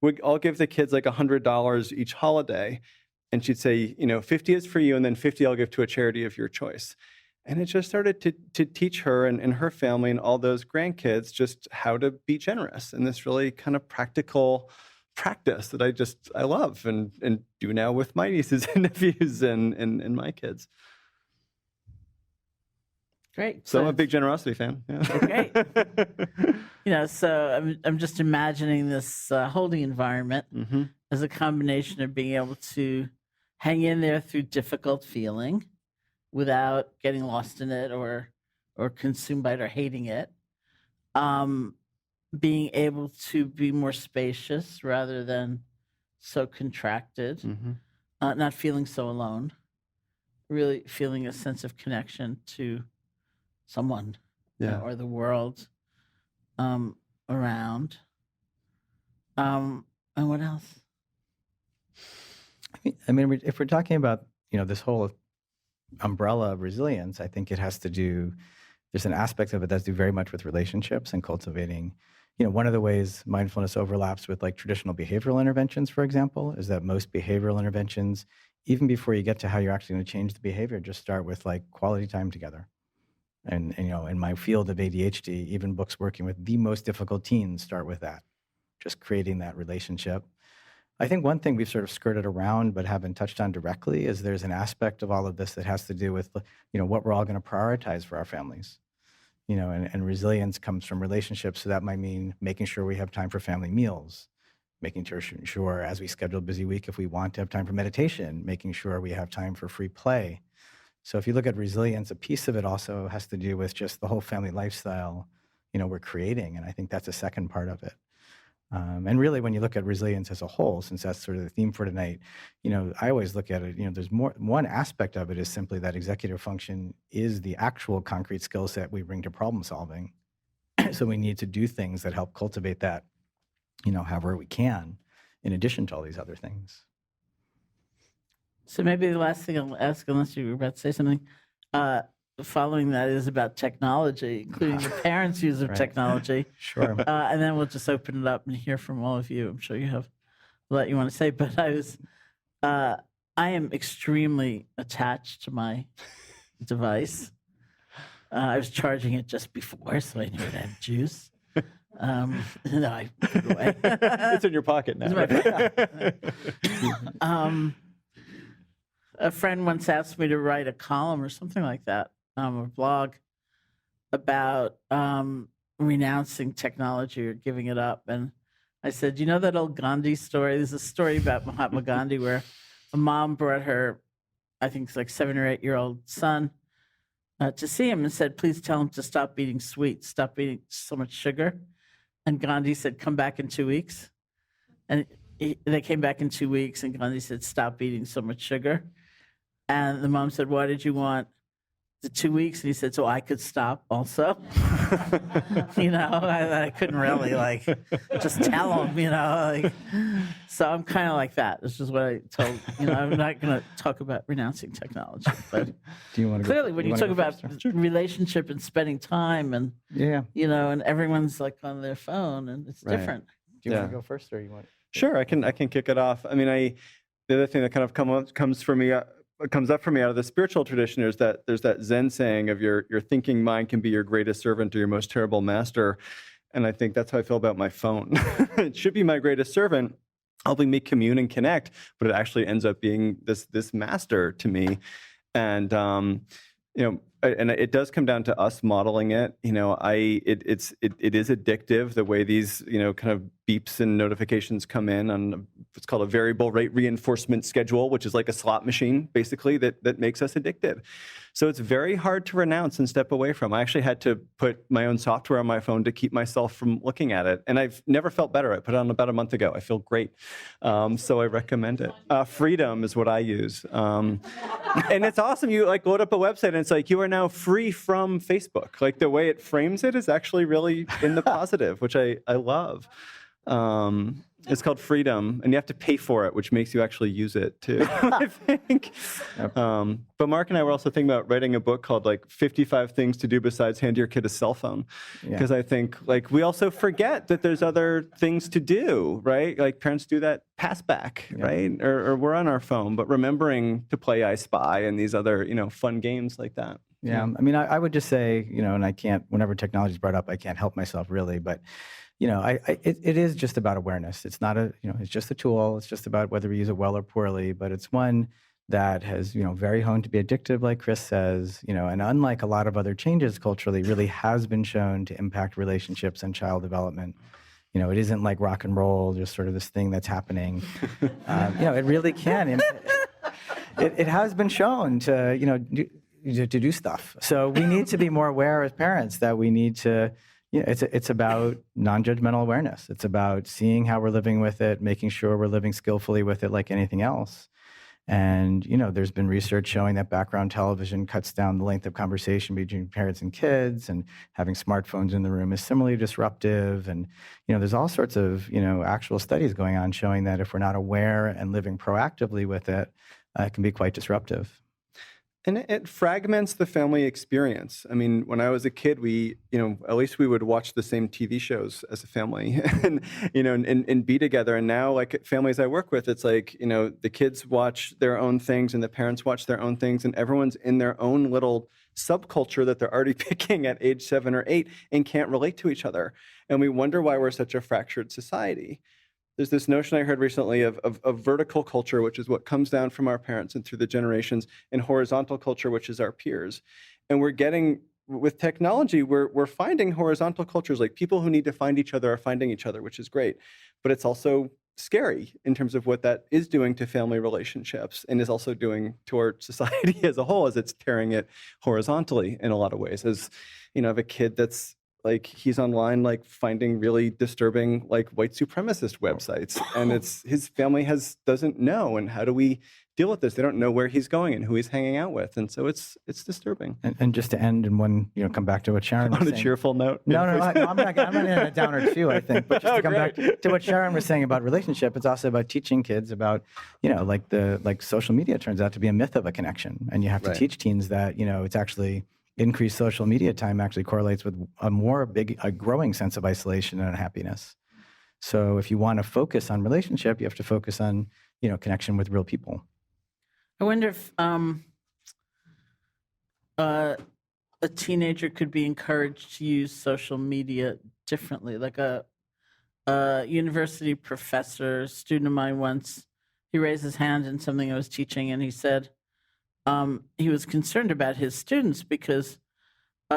would all give the kids like $100 each holiday. And she'd say, 50 is for you, and then 50 I'll give to a charity of your choice. And it just started to teach her and her family and all those grandkids just how to be generous in this really kind of practical practice that I love and do now with my nieces and nephews and my kids. Great. So I'm a big generosity fan. Yeah. Great. So I'm just imagining this holding environment as a combination of being able to hang in there through difficult feeling without getting lost in it or consumed by it or hating it. Being able to be more spacious rather than so contracted, Mm-hmm. not feeling so alone, really feeling a sense of connection to someone Yeah. or the world around. And what else? I mean, if we're talking about, this whole umbrella of resilience, I think it has to do, there's an aspect of it that's to do very much with relationships and cultivating. One of the ways mindfulness overlaps with like traditional behavioral interventions, for example, is that most behavioral interventions, even before you get to how you're actually going to change the behavior, just start with like quality time together. And in my field of ADHD, even books working with the most difficult teens start with that, just creating that relationship. I think one thing we've sort of skirted around but haven't touched on directly is there's an aspect of all of this that has to do with, what we're all going to prioritize for our families. And resilience comes from relationships. So that might mean making sure we have time for family meals, making sure as we schedule a busy week, if we want to have time for meditation, making sure we have time for free play. So if you look at resilience, a piece of it also has to do with just the whole family lifestyle, we're creating. And I think that's a second part of it. And really, when you look at resilience as a whole, since that's sort of the theme for tonight, I always look at it, there's one aspect of it is simply that executive function is the actual concrete skill set we bring to problem solving. So we need to do things that help cultivate that, however we can, in addition to all these other things. So maybe the last thing I'll ask, unless you were about to say something, following that is about technology, including the parents' use of Right. technology. Sure. And then we'll just open it up and hear from all of you. I'm sure you have a lot you want to say, but I am extremely attached to my device. I was charging it just before, so I knew it had juice. No, I put it away. It's in your pocket now. A friend once asked me to write a column or something like that, a blog about renouncing technology or giving it up. And I said, you know that old Gandhi story? There's a story about Mahatma Gandhi where a mom brought her, I think it's like 7 or 8-year-old son to see him and said, please tell him to stop eating sweets, stop eating so much sugar. And Gandhi said, come back in 2 weeks. And they came back in 2 weeks, and Gandhi said, stop eating so much sugar. And the mom said, why did you want the 2 weeks? And he said, so I could stop also. I couldn't really just tell him, So I'm kind of like that. This is what I told, I'm not going to talk about renouncing technology. But Do you want to clearly, when you talk about relationship and spending time and, Yeah. and everyone's on their phone and it's Right. different. Do you want to go first, or you want? Sure, I can kick it off. I mean, the other thing that kind of comes up for me out of the spiritual tradition is that there's that Zen saying of your thinking mind can be your greatest servant or your most terrible master, and I think that's how I feel about my phone. It should be my greatest servant, helping me commune and connect, but it actually ends up being this master to me, and and it does come down to us modeling it. It is addictive the way these kind of beeps and notifications come in on what's called a variable rate reinforcement schedule, which is like a slot machine basically that makes us addicted. So it's very hard to renounce and step away from. I actually had to put my own software on my phone to keep myself from looking at it, and I've never felt better. I put it on about a month ago. I feel great, so I recommend it. Freedom is what I use, and it's awesome. You load up a website and it's like you are now free from Facebook. Like the way it frames it is actually really in the positive, which I love. It's called Freedom, and you have to pay for it, which makes you actually use it too, I think. But Mark and I were also thinking about writing a book called 55 Things to Do Besides Hand Your Kid a Cell Phone. Because I think we also forget that there's other things to do, right? Like parents do that pass back, right? Or we're on our phone, but remembering to play I Spy and these other, fun games like that. Yeah. I mean, I would just say, and I can't, whenever technology is brought up, I can't help myself really, but it is just about awareness. It's not it's just a tool. It's just about whether we use it well or poorly, but it's one that has, very honed to be addictive, like Chris says, and unlike a lot of other changes culturally, really has been shown to impact relationships and child development. It isn't like rock and roll, just sort of this thing that's happening. It really can. It has been shown to do stuff. So we need to be more aware as parents that we need to, it's about non-judgmental awareness. It's about seeing how we're living with it, making sure we're living skillfully with it like anything else. And, there's been research showing that background television cuts down the length of conversation between parents and kids, and having smartphones in the room is similarly disruptive. And, there's all sorts of, actual studies going on showing that if we're not aware and living proactively with it, it can be quite disruptive. And it fragments the family experience. I mean, when I was a kid, we, at least we would watch the same TV shows as a family and, and be together. And now, like families I work with, it's like, the kids watch their own things and the parents watch their own things, and everyone's in their own little subculture that they're already picking at age 7 or 8 and can't relate to each other. And we wonder why we're such a fractured society. There's this notion I heard recently of vertical culture, which is what comes down from our parents and through the generations, and horizontal culture, which is our peers. And we're getting, with technology, we're finding horizontal cultures, like people who need to find each other are finding each other, which is great. But it's also scary in terms of what that is doing to family relationships, and is also doing to our society as a whole, as it's tearing it horizontally in a lot of ways. As, I have a kid that's, like, he's online, like, finding really disturbing, like, white supremacist websites, and his family doesn't know. And how do we deal with this? They don't know where he's going and who he's hanging out with, and so it's disturbing. And just to end in one, come back to what Sharon was saying. On a cheerful note. No, I'm not in a downer too, I think. But just to come back to what Sharon was saying about relationship, it's also about teaching kids about, like social media turns out to be a myth of a connection, and you have to teach teens that, it's actually. Increased social media time actually correlates with a growing sense of isolation and unhappiness. So if you want to focus on relationship, you have to focus on, connection with real people. I wonder if a teenager could be encouraged to use social media differently. Like a university professor, student of mine once, he raised his hand in something I was teaching, and he said, he was concerned about his students because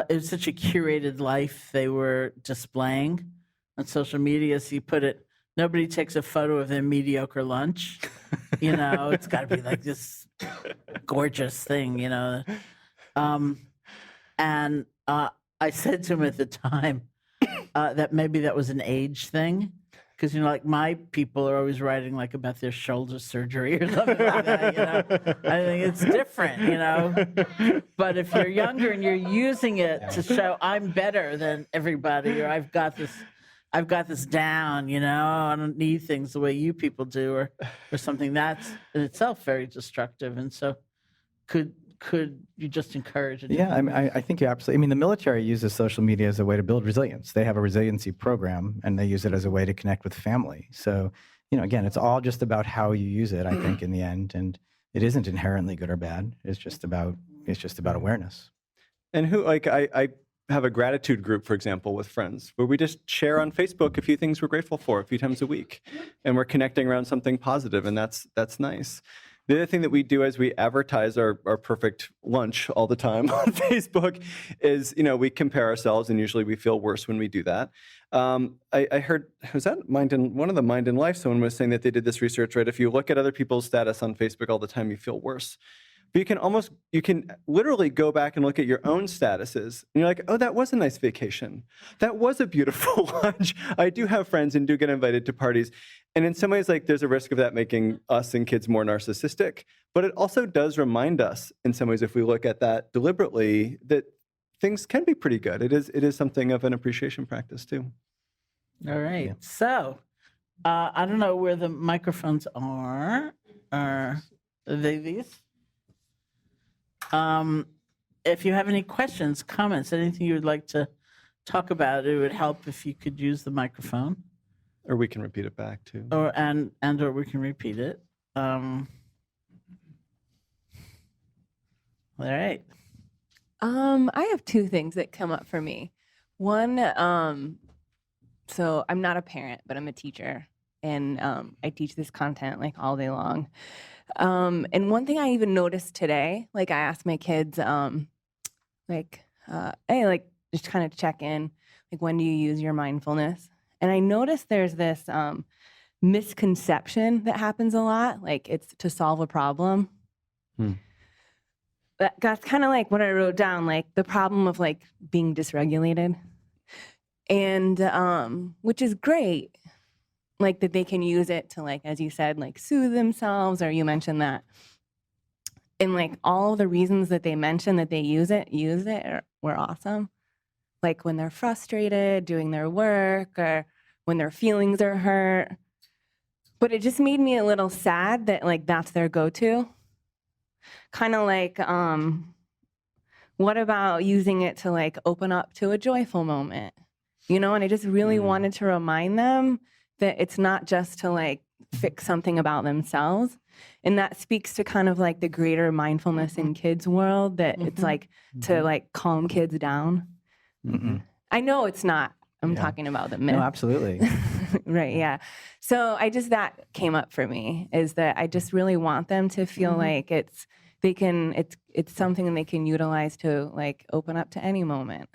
it was such a curated life they were displaying on social media. So he put it, nobody takes a photo of their mediocre lunch. It's got to be like this gorgeous thing, And I said to him at the time that maybe that was an age thing. Because, like, my people are always writing, like, about their shoulder surgery or something like that, I think it's different, But if you're younger and you're using it to show I'm better than everybody, or I've got this down, I don't need things the way you people do, or something, that's in itself very destructive. And so could you just encourage it? Yeah, I think you absolutely. The military uses social media as a way to build resilience. They have a resiliency program, and they use it as a way to connect with family. So, again, it's all just about how you use it, I think, in the end. And it isn't inherently good or bad. It's just about awareness. And I have a gratitude group, for example, with friends, where we just share on Facebook a few things we're grateful for a few times a week, and we're connecting around something positive, and that's nice. The other thing that we do as we advertise our perfect lunch all the time on Facebook is, we compare ourselves, and usually we feel worse when we do that. I heard, was that one of the Mind in Life, someone was saying that they did this research, right? If you look at other people's status on Facebook all the time, you feel worse. But you can literally go back and look at your own statuses, and you're like, oh, that was a nice vacation. That was a beautiful lunch. I do have friends and do get invited to parties. And in some ways, like, there's a risk of that making us and kids more narcissistic. But it also does remind us, in some ways, if we look at that deliberately, that things can be pretty good. It is something of an appreciation practice, too. All right. Yeah. So I don't know where the microphones are. Are they these? If you have any questions, comments, anything you would like to talk about, it would help if you could use the microphone. Or we can repeat it back too. Or we can repeat it. All right. I have two things that come up for me. One, so I'm not a parent, but I'm a teacher, and I teach this content like all day long. And one thing I even noticed today, like I asked my kids, hey, like just kind of check in, like, when do you use your mindfulness? And I noticed there's this misconception that happens a lot, like it's to solve a problem. That's kind of like what I wrote down, like the problem of like being dysregulated. and which is great, like that they can use it to, like, as you said, like soothe themselves, or you mentioned that. And like all the reasons that they mentioned that they use it were awesome. Like when they're frustrated doing their work, or when their feelings are hurt. But it just made me a little sad that like that's their go-to. Kind of like, what about using it to like open up to a joyful moment? You know, and I just really wanted to remind them that it's not just to like fix something about themselves. And that speaks to kind of like the greater mindfulness in kids world, that it's like to like calm kids down. I know it's not. I'm talking about the myth. No, absolutely. Right. Yeah. So that came up for me, is that I just really want them to feel like it's something that they can utilize to like open up to any moment.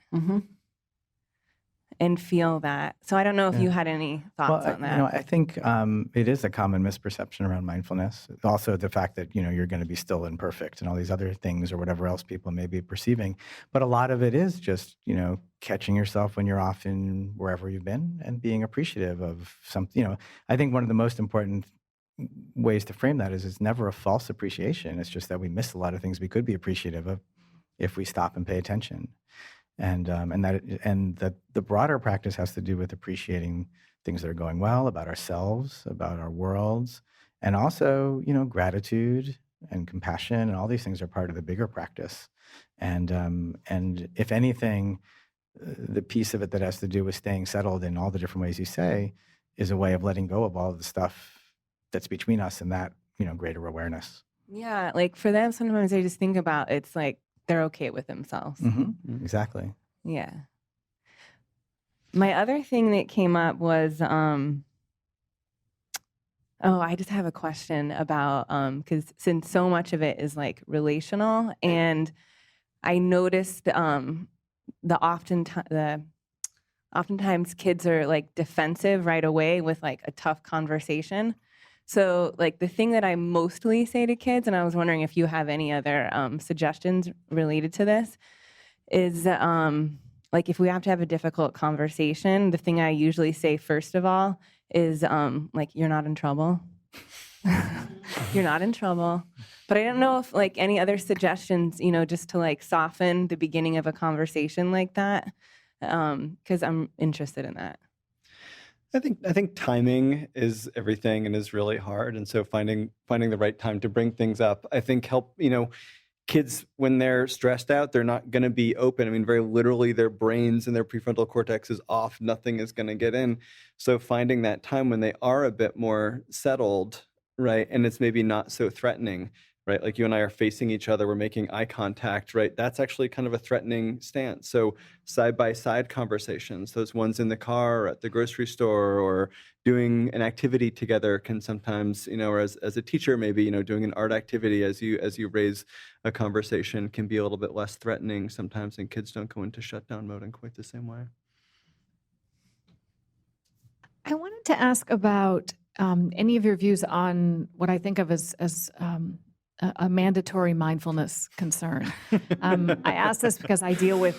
And feel that. So I don't know if you had any thoughts on that. I think it is a common misperception around mindfulness. Also the fact that, you're going to be still and perfect and all these other things or whatever else people may be perceiving. But a lot of it is just, catching yourself when you're off in wherever you've been and being appreciative of something. I think one of the most important ways to frame that is it's never a false appreciation. It's just that we miss a lot of things we could be appreciative of if we stop and pay attention. And the broader practice has to do with appreciating things that are going well about ourselves, about our worlds, and also, gratitude and compassion, and all these things are part of the bigger practice. And if anything, the piece of it that has to do with staying settled in all the different ways you say is a way of letting go of all of the stuff that's between us and that, greater awareness. Yeah, like for them, sometimes I just think about it's like they're okay with themselves. Exactly. Yeah. My other thing that came up was, I just have a question about, because since so much of it is like relational, and I noticed oftentimes kids are like defensive right away with like a tough conversation. So like the thing that I mostly say to kids, and I was wondering if you have any other suggestions related to this, is like if we have to have a difficult conversation, the thing I usually say first of all is like, you're not in trouble. You're not in trouble. But I don't know if like any other suggestions, just to like soften the beginning of a conversation like that, because I'm interested in that. I think timing is everything and is really hard. And so finding the right time to bring things up, I think help, kids, when they're stressed out, they're not going to be open. I mean, very literally, their brains and their prefrontal cortex is off. Nothing is going to get in. So finding that time when they are a bit more settled, right? And it's maybe not so threatening, right? Like you and I are facing each other, we're making eye contact, right? That's actually kind of a threatening stance. So side-by-side conversations, those ones in the car or at the grocery store or doing an activity together can sometimes, or as a teacher, maybe, doing an art activity as you raise a conversation can be a little bit less threatening sometimes, and kids don't go into shutdown mode in quite the same way. I wanted to ask about any of your views on what I think of as a mandatory mindfulness concern. I ask this because I deal with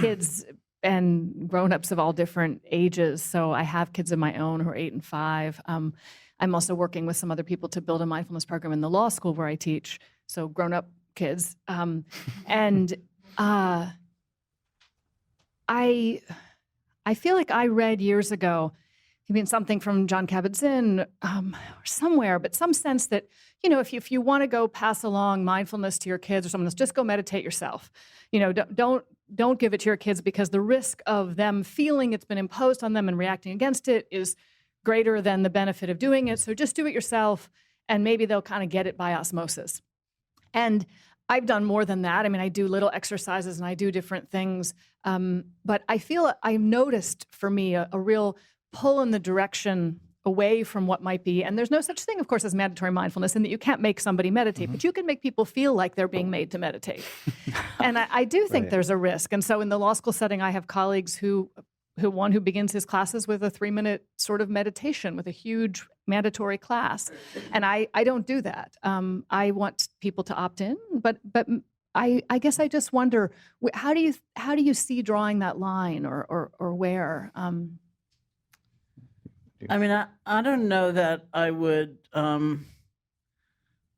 kids and grown-ups of all different ages. So I have kids of my own who are 8 and 5. I'm also working with some other people to build a mindfulness program in the law school where I teach, so grown-up kids. And I feel like I read years ago, something from John Kabat-Zinn or somewhere, but some sense that, if you want to go pass along mindfulness to your kids or someone else, just go meditate yourself. Don't give it to your kids, because the risk of them feeling it's been imposed on them and reacting against it is greater than the benefit of doing it. So just do it yourself, and maybe they'll kind of get it by osmosis. And I've done more than that. I mean, I do little exercises and I do different things. But I feel I've noticed for me a real pull in the direction away from what might be. And there's no such thing, of course, as mandatory mindfulness, in that you can't make somebody meditate, but you can make people feel like they're being made to meditate. And I do think there's a risk. And so in the law school setting, I have colleagues who begins his classes with a 3-minute sort of meditation with a huge mandatory class. And I don't do that. I want people to opt in, but I guess I just wonder, how do you see drawing that line, or where? I mean, I don't know that I would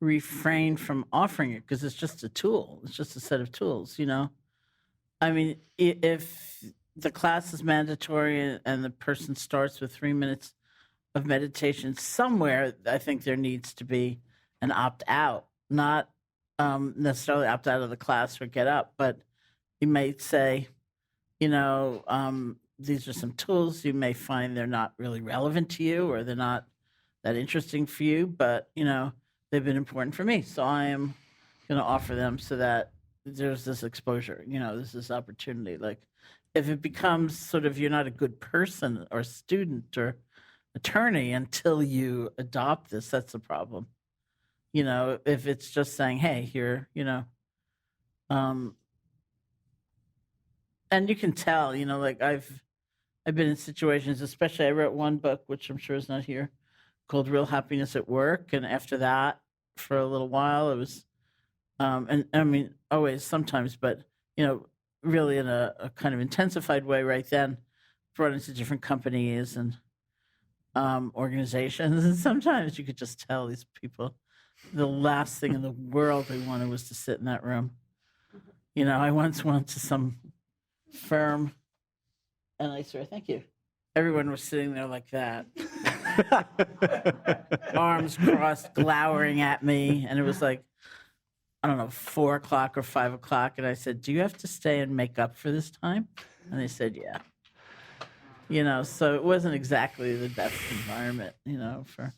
refrain from offering it, because it's just a tool. It's just a set of tools, I mean, if the class is mandatory and the person starts with 3 minutes of meditation somewhere, I think there needs to be an opt-out, not necessarily opt out of the class or get up, but you may say, these are some tools. You may find they're not really relevant to you, or they're not that interesting for you, but, they've been important for me. So I am going to offer them so that there's this exposure, there's this opportunity. Like, if it becomes sort of, you're not a good person or student or attorney until you adopt this, that's the problem. If it's just saying, hey, here, and you can tell, like I've been in situations, especially I wrote one book, which I'm sure is not here, called Real Happiness at Work. And after that, for a little while, it was, and I mean, always, sometimes, but, really in a kind of intensified way right then, brought into different companies and organizations. And sometimes you could just tell these people, the last thing in the world they wanted was to sit in that room. I once went to some firm and I said, thank you. Everyone was sitting there like that. Arms crossed, glowering at me. And it was like, I don't know, 4 o'clock or 5 o'clock. And I said, do you have to stay and make up for this time? And they said, yeah. So it wasn't exactly the best environment, for.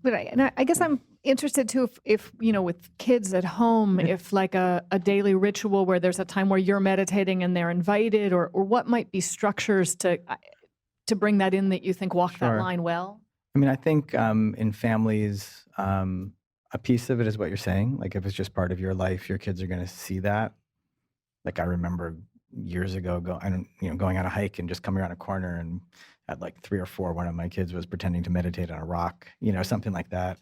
But I guess I'm interested too, if with kids at home, if like a daily ritual where there's a time where you're meditating and they're invited, or what might be structures to bring that in that you think walk that line well? I mean, I think in families, a piece of it is what you're saying. Like, if it's just part of your life, your kids are going to see that. Like, I remember years ago going on a hike and just coming around a corner, and at like 3 or 4, one of my kids was pretending to meditate on a rock, something like that.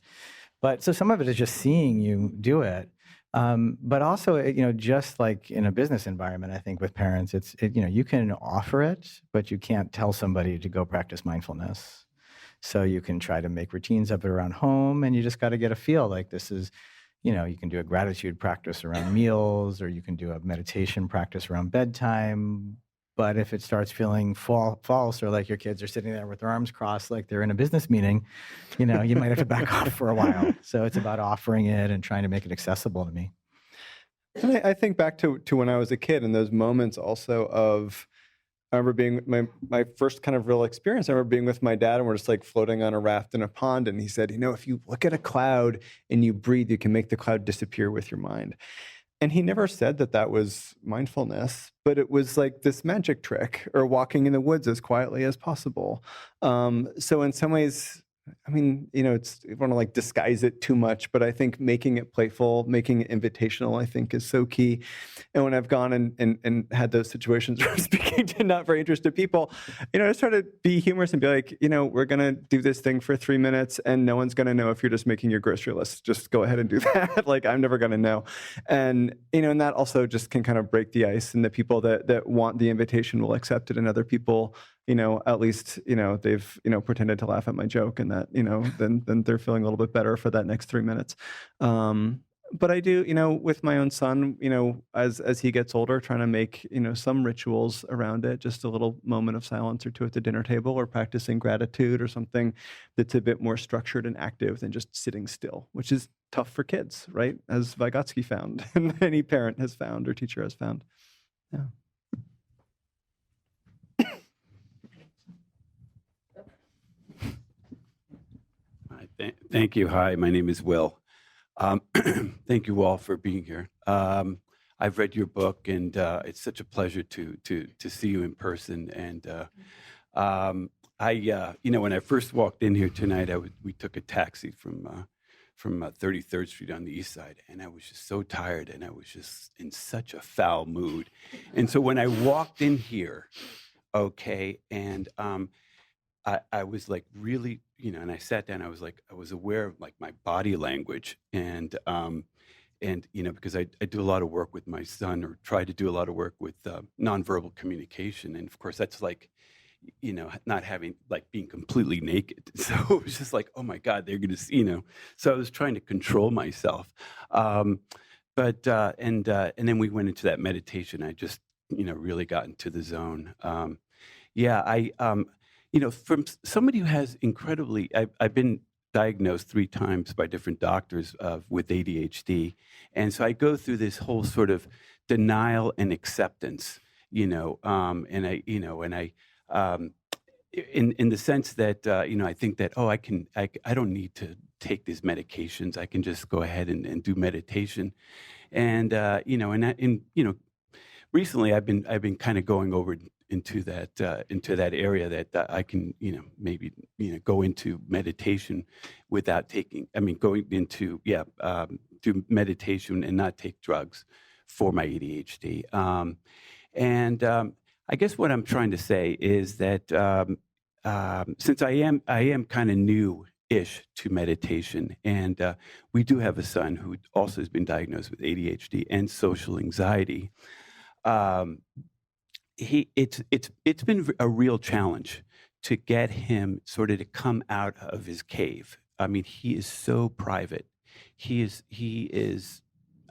But so some of it is just seeing you do it. But also, just like in a business environment, I think with parents, you can offer it, but you can't tell somebody to go practice mindfulness. So you can try to make routines of it around home, and you just got to get a feel. Like, this is, you can do a gratitude practice around meals, or you can do a meditation practice around bedtime. But if it starts feeling false, or like your kids are sitting there with their arms crossed like they're in a business meeting, you might have to back off for a while. So it's about offering it and trying to make it accessible to me. And I think back to when I was a kid, and those moments also of, I remember being my first kind of real experience. I remember being with my dad, and we're just like floating on a raft in a pond. And he said, if you look at a cloud and you breathe, you can make the cloud disappear with your mind. And he never said that was mindfulness, but it was like this magic trick, or walking in the woods as quietly as possible. So in some ways, I mean, you want to like disguise it too much, but I think making it playful, making it invitational, I think is so key. And when I've gone and had those situations where I'm speaking to not very interested people, I try to be humorous and be like, we're going to do this thing for 3 minutes, and no one's going to know if you're just making your grocery list. Just go ahead and do that. Like, I'm never going to know. And, and that also just can kind of break the ice, and the people that want the invitation will accept it, and other people, at least, they've, pretended to laugh at my joke, and that, then they're feeling a little bit better for that next 3 minutes. But I do, with my own son, as he gets older, trying to make, some rituals around it, just a little moment of silence or two at the dinner table, or practicing gratitude, or something that's a bit more structured and active than just sitting still, which is tough for kids, right? As Vygotsky found, and any parent has found, or teacher has found. Yeah. Thank you. Hi, my name is Will. Thank you all for being here. I've read your book, and it's such a pleasure to see you in person. And when I first walked in here tonight, we took a taxi from 33rd Street on the east side, and I was just so tired, and I was just in such a foul mood. And so when I walked in here, and I was like really, and I sat down, I was aware of like my body language, and and because I do a lot of work with my son, or try to do a lot of work with nonverbal communication, and of course that's like, not having, like, being completely naked. So it was just like, oh my God, they're gonna see, So I was trying to control myself, and then we went into that meditation. I just really got into the zone. From somebody who has incredibly, I've been diagnosed 3 times by different doctors with ADHD. And so I go through this whole sort of denial and acceptance, in the sense that, I think that, I don't need to take these medications. I can just go ahead and do meditation. And, recently I've been kind of going over into that area that I can maybe go into meditation without going into do meditation and not take drugs for my ADHD. I guess what I'm trying to say is that since I am kind of new-ish to meditation, and we do have a son who also has been diagnosed with ADHD and social anxiety. It's been a real challenge to get him sort of to come out of his cave. I mean, he is so private. He is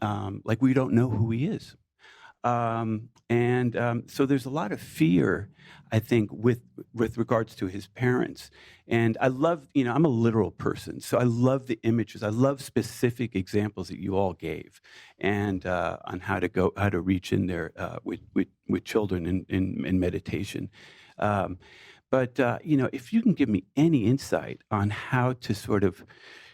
like, we don't know who he is. So there's a lot of fear, I think, with regards to his parents. And I love, I'm a literal person, so I love the images. I love specific examples that you all gave, and on how to reach in there with children in meditation. But if you can give me any insight on how to sort of,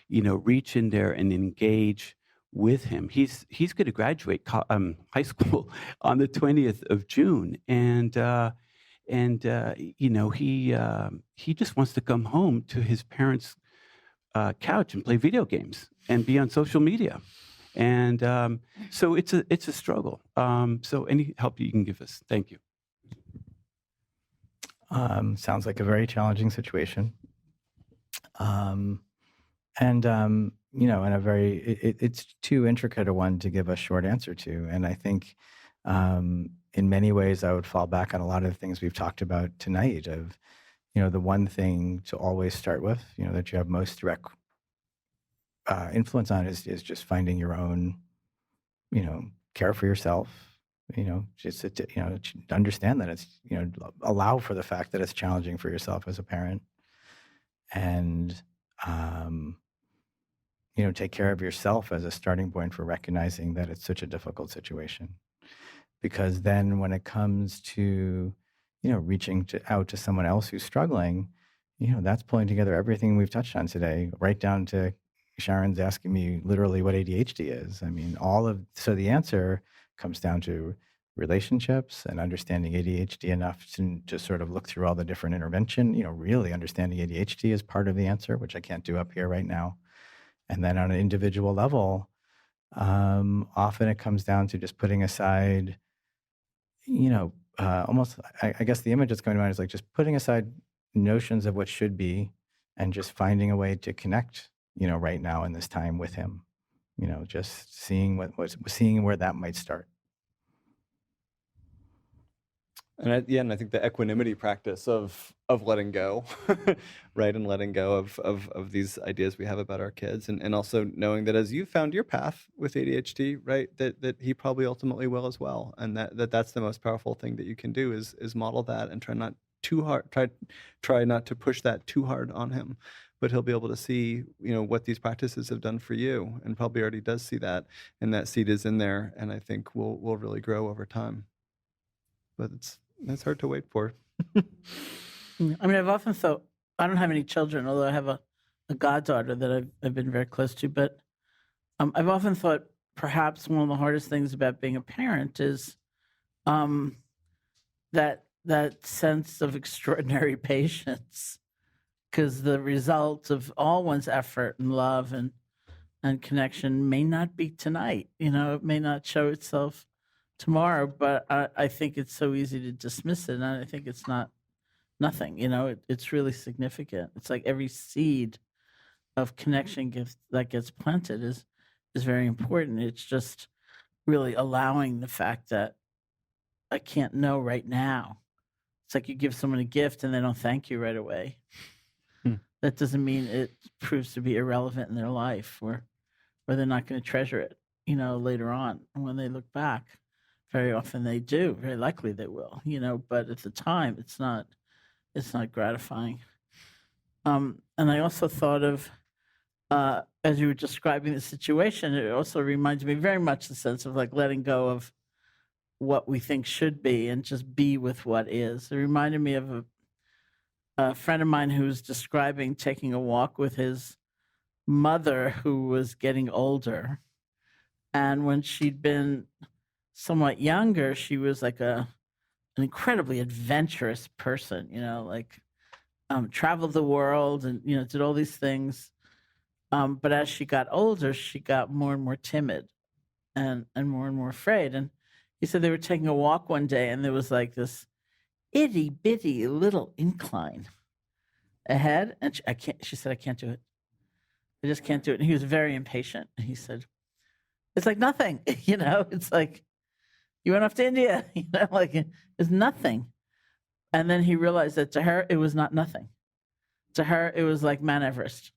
reach in there and engage with him. He's going to graduate high school on the 20th of June, and he just wants to come home to his parents' couch and play video games and be on social media, and so it's a struggle. So any help you can give us, thank you. Sounds like a very challenging situation. And a very, it's too intricate a one to give a short answer to. And I think in many ways, I would fall back on a lot of the things we've talked about tonight of, the one thing to always start with, that you have most direct influence on is just finding your own, care for yourself, just to understand that it's, allow for the fact that it's challenging for yourself as a parent, and, take care of yourself as a starting point for recognizing that it's such a difficult situation. Because then when it comes to, reaching out to someone else who's struggling, that's pulling together everything we've touched on today, right down to Sharon's asking me literally what ADHD is. I mean, so the answer comes down to relationships and understanding ADHD enough to sort of look through all the different intervention, really understanding ADHD is part of the answer, which I can't do up here right now. And then on an individual level, often it comes down to just putting aside, almost, I guess the image that's going to mind is like just putting aside notions of what should be and just finding a way to connect, right now in this time with him, just seeing seeing where that might start. And I think the equanimity practice of letting go, right, and letting go of these ideas we have about our kids, and also knowing that as you found your path with ADHD, right, that he probably ultimately will as well, and that's the most powerful thing that you can do is model that and try not to push that too hard on him, but he'll be able to see what these practices have done for you, and probably already does see that, and that seed is in there, and I think will really grow over time. But that's hard to wait for. I mean, I've often thought, I don't have any children, although I have a goddaughter that I've been very close to, but I've often thought perhaps one of the hardest things about being a parent is that sense of extraordinary patience, because the result of all one's effort and love and connection may not be tonight. It may not show itself tomorrow, but I think it's so easy to dismiss it, and I think it's nothing. It's really significant. It's like every seed of connection that gets planted is is very important. It's just really allowing the fact that I can't know right now. It's like you give someone a gift and they don't thank you right away. That doesn't mean it proves to be irrelevant in their life, or they're not going to treasure it, later on. And when they look back, very often they do. Very likely they will, but at the time it's not gratifying. And I also thought of, as you were describing the situation, it also reminds me very much the sense of like letting go of what we think should be and just be with what is. It reminded me of a friend of mine who was describing taking a walk with his mother who was getting older. And when she'd been somewhat younger, she was like an incredibly adventurous person, traveled the world and, did all these things. But as she got older, she got more and more timid and more afraid. And he said they were taking a walk one day and there was like this itty bitty little incline ahead. And she said, I can't do it. I just can't do it. And he was very impatient. And he said, it's like nothing, it's like you went off to India, like it's nothing. And then he realized that to her, it was not nothing. To her, it was like Mount Everest,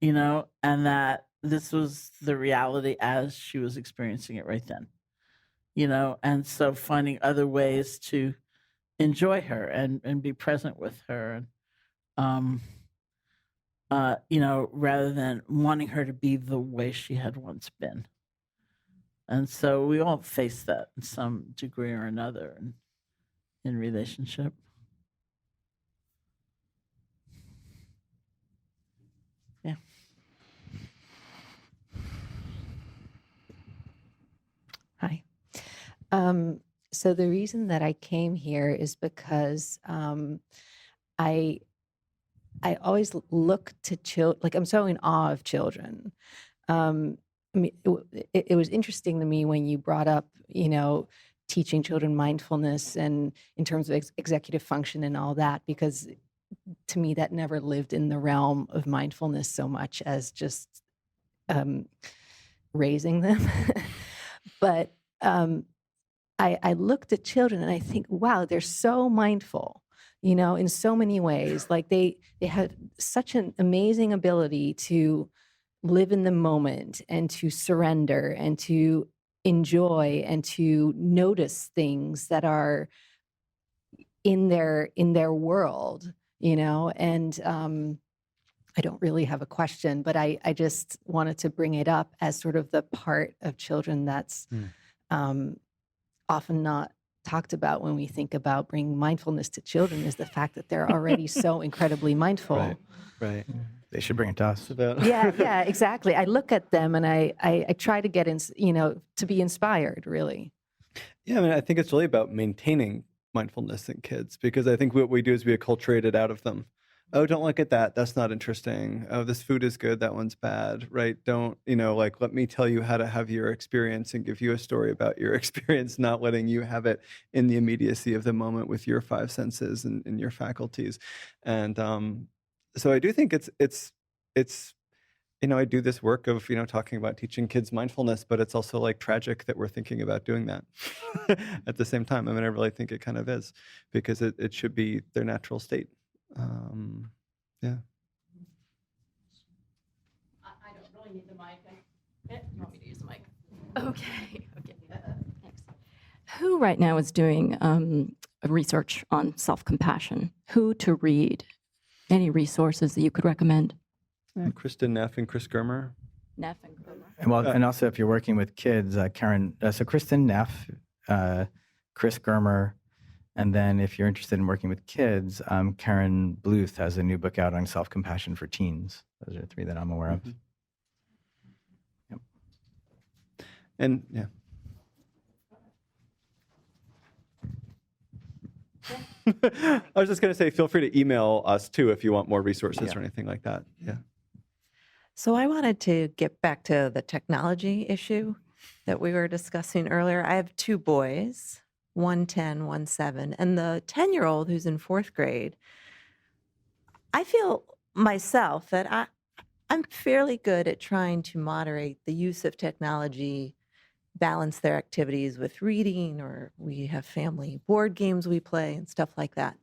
and that this was the reality as she was experiencing it right then, and so finding other ways to enjoy her and be present with her, and, rather than wanting her to be the way she had once been. And so we all face that in some degree or another in relationship. Yeah. Hi. So the reason that I came here is because I always look to children, like I'm so in awe of children. I mean, it was interesting to me when you brought up, teaching children mindfulness and in terms of executive function and all that, because to me that never lived in the realm of mindfulness so much as just raising them. But I looked at children and I think, wow, they're so mindful, in so many ways. Like they have such an amazing ability to live in the moment and to surrender and to enjoy and to notice things that are in their world, and I don't really have a question, but I just wanted to bring it up as sort of the part of children that's often not talked about when we think about bringing mindfulness to children, is the fact that they're already so incredibly mindful. Right. They should bring it to us. Yeah, exactly. I look at them and I try to get to be inspired, really. Yeah, I think it's really about maintaining mindfulness in kids, because I think what we do is we acculturate it out of them. Oh, don't look at that. That's not interesting. Oh, this food is good. That one's bad, right? Don't, let me tell you how to have your experience and give you a story about your experience, not letting you have it in the immediacy of the moment with your five senses and your faculties. And so I do think it's I do this work of, talking about teaching kids mindfulness, but it's also like tragic that we're thinking about doing that at the same time. I really think it kind of is, because it should be their natural state. Yeah. I don't really need the mic. You want me to use the mic? Okay. Thanks. Who right now is doing research on self-compassion? Who to read? Any resources that you could recommend? Kristen Neff and Chris Germer. Neff and Germer. And also if you're working with kids, Karen, so Kristen Neff, Chris Germer, and then if you're interested in working with kids, Karen Bluth has a new book out on self-compassion for teens. Those are three that I'm aware of. Yep. And yeah. I was just going to say, feel free to email us too if you want more resources or anything like that. Yeah. So I wanted to get back to the technology issue that we were discussing earlier. I have two boys, one 10, one 7, and the 10-year-old who's in 4th grade. I feel myself that I'm fairly good at trying to moderate the use of technology, balance their activities with reading, or we have family board games we play and stuff like that.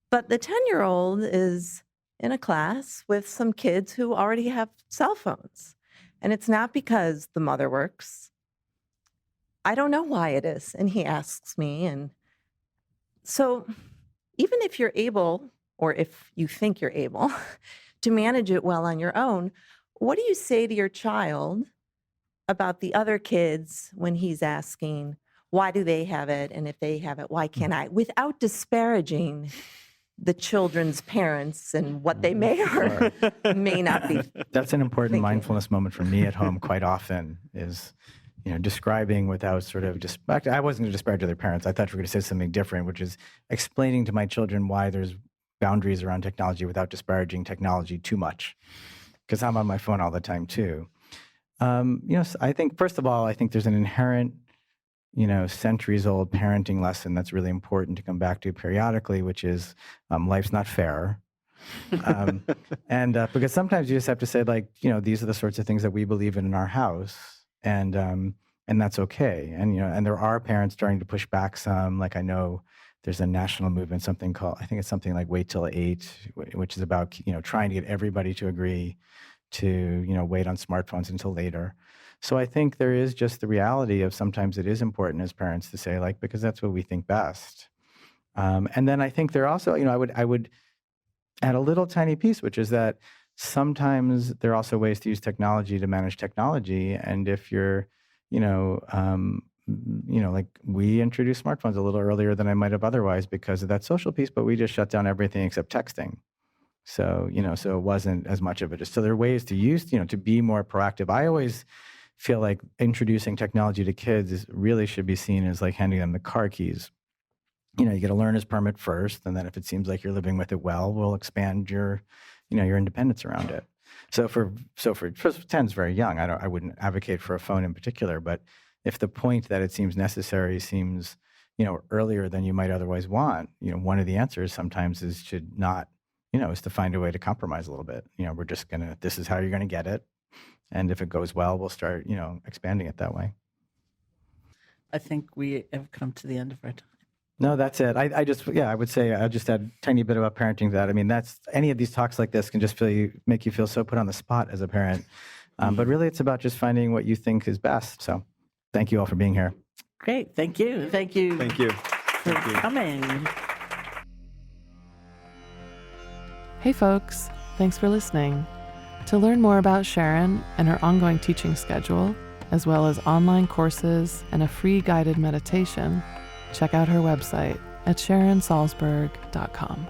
But the 10-year-old is in a class with some kids who already have cell phones. And it's not because the mother works. I don't know why it is. And he asks me. And so even if you're able, or if you think you're able, to manage it well on your own, what do you say to your child about the other kids when he's asking, why do they have it? And if they have it, why can't I? Without disparaging the children's parents and what they may or may not be. That's an important thinking. Mindfulness moment for me at home quite often is, describing without sort of I wasn't going to disparage other parents. I thought you were going to say something different, which is explaining to my children why there's boundaries around technology without disparaging technology too much, because I'm on my phone all the time too. I think, first of all, I think there's an inherent, centuries-old parenting lesson that's really important to come back to periodically, which is life's not fair. And because sometimes you just have to say, like, these are the sorts of things that we believe in our house, and that's okay. And there are parents starting to push back some. Like, I know there's a national movement, I think it's something like Wait Till 8, which is about, trying to get everybody to agree to, wait on smartphones until later. So I think there is just the reality of sometimes it is important as parents to say, like, because that's what we think best. And then I think there also, I would add a little tiny piece, which is that sometimes there are also ways to use technology to manage technology. And if you're, like we introduced smartphones a little earlier than I might have otherwise because of that social piece, but we just shut down everything except texting. So, so it wasn't as much of it. So there are ways to use, to be more proactive. I always feel like introducing technology to kids really should be seen as like handing them the car keys. You get a learner's permit first, and then if it seems like you're living with it well, we'll expand your, your independence around it. So for 10 is very young. I wouldn't advocate for a phone in particular, but if the point that it seems necessary seems, earlier than you might otherwise want, one of the answers sometimes is to find a way to compromise a little bit. We're just this is how you're gonna get it. And if it goes well, we'll start, expanding it that way. I think we have come to the end of our time. No, that's it. I would say I'll just add a tiny bit about parenting to that. I mean, that's any of these talks like this can just make you feel so put on the spot as a parent. But really it's about just finding what you think is best. So thank you all for being here. Great. Thank you. Thank you. Thank you. For coming. Hey folks, thanks for listening. To learn more about Sharon and her ongoing teaching schedule, as well as online courses and a free guided meditation, check out her website at SharonSalzberg.com.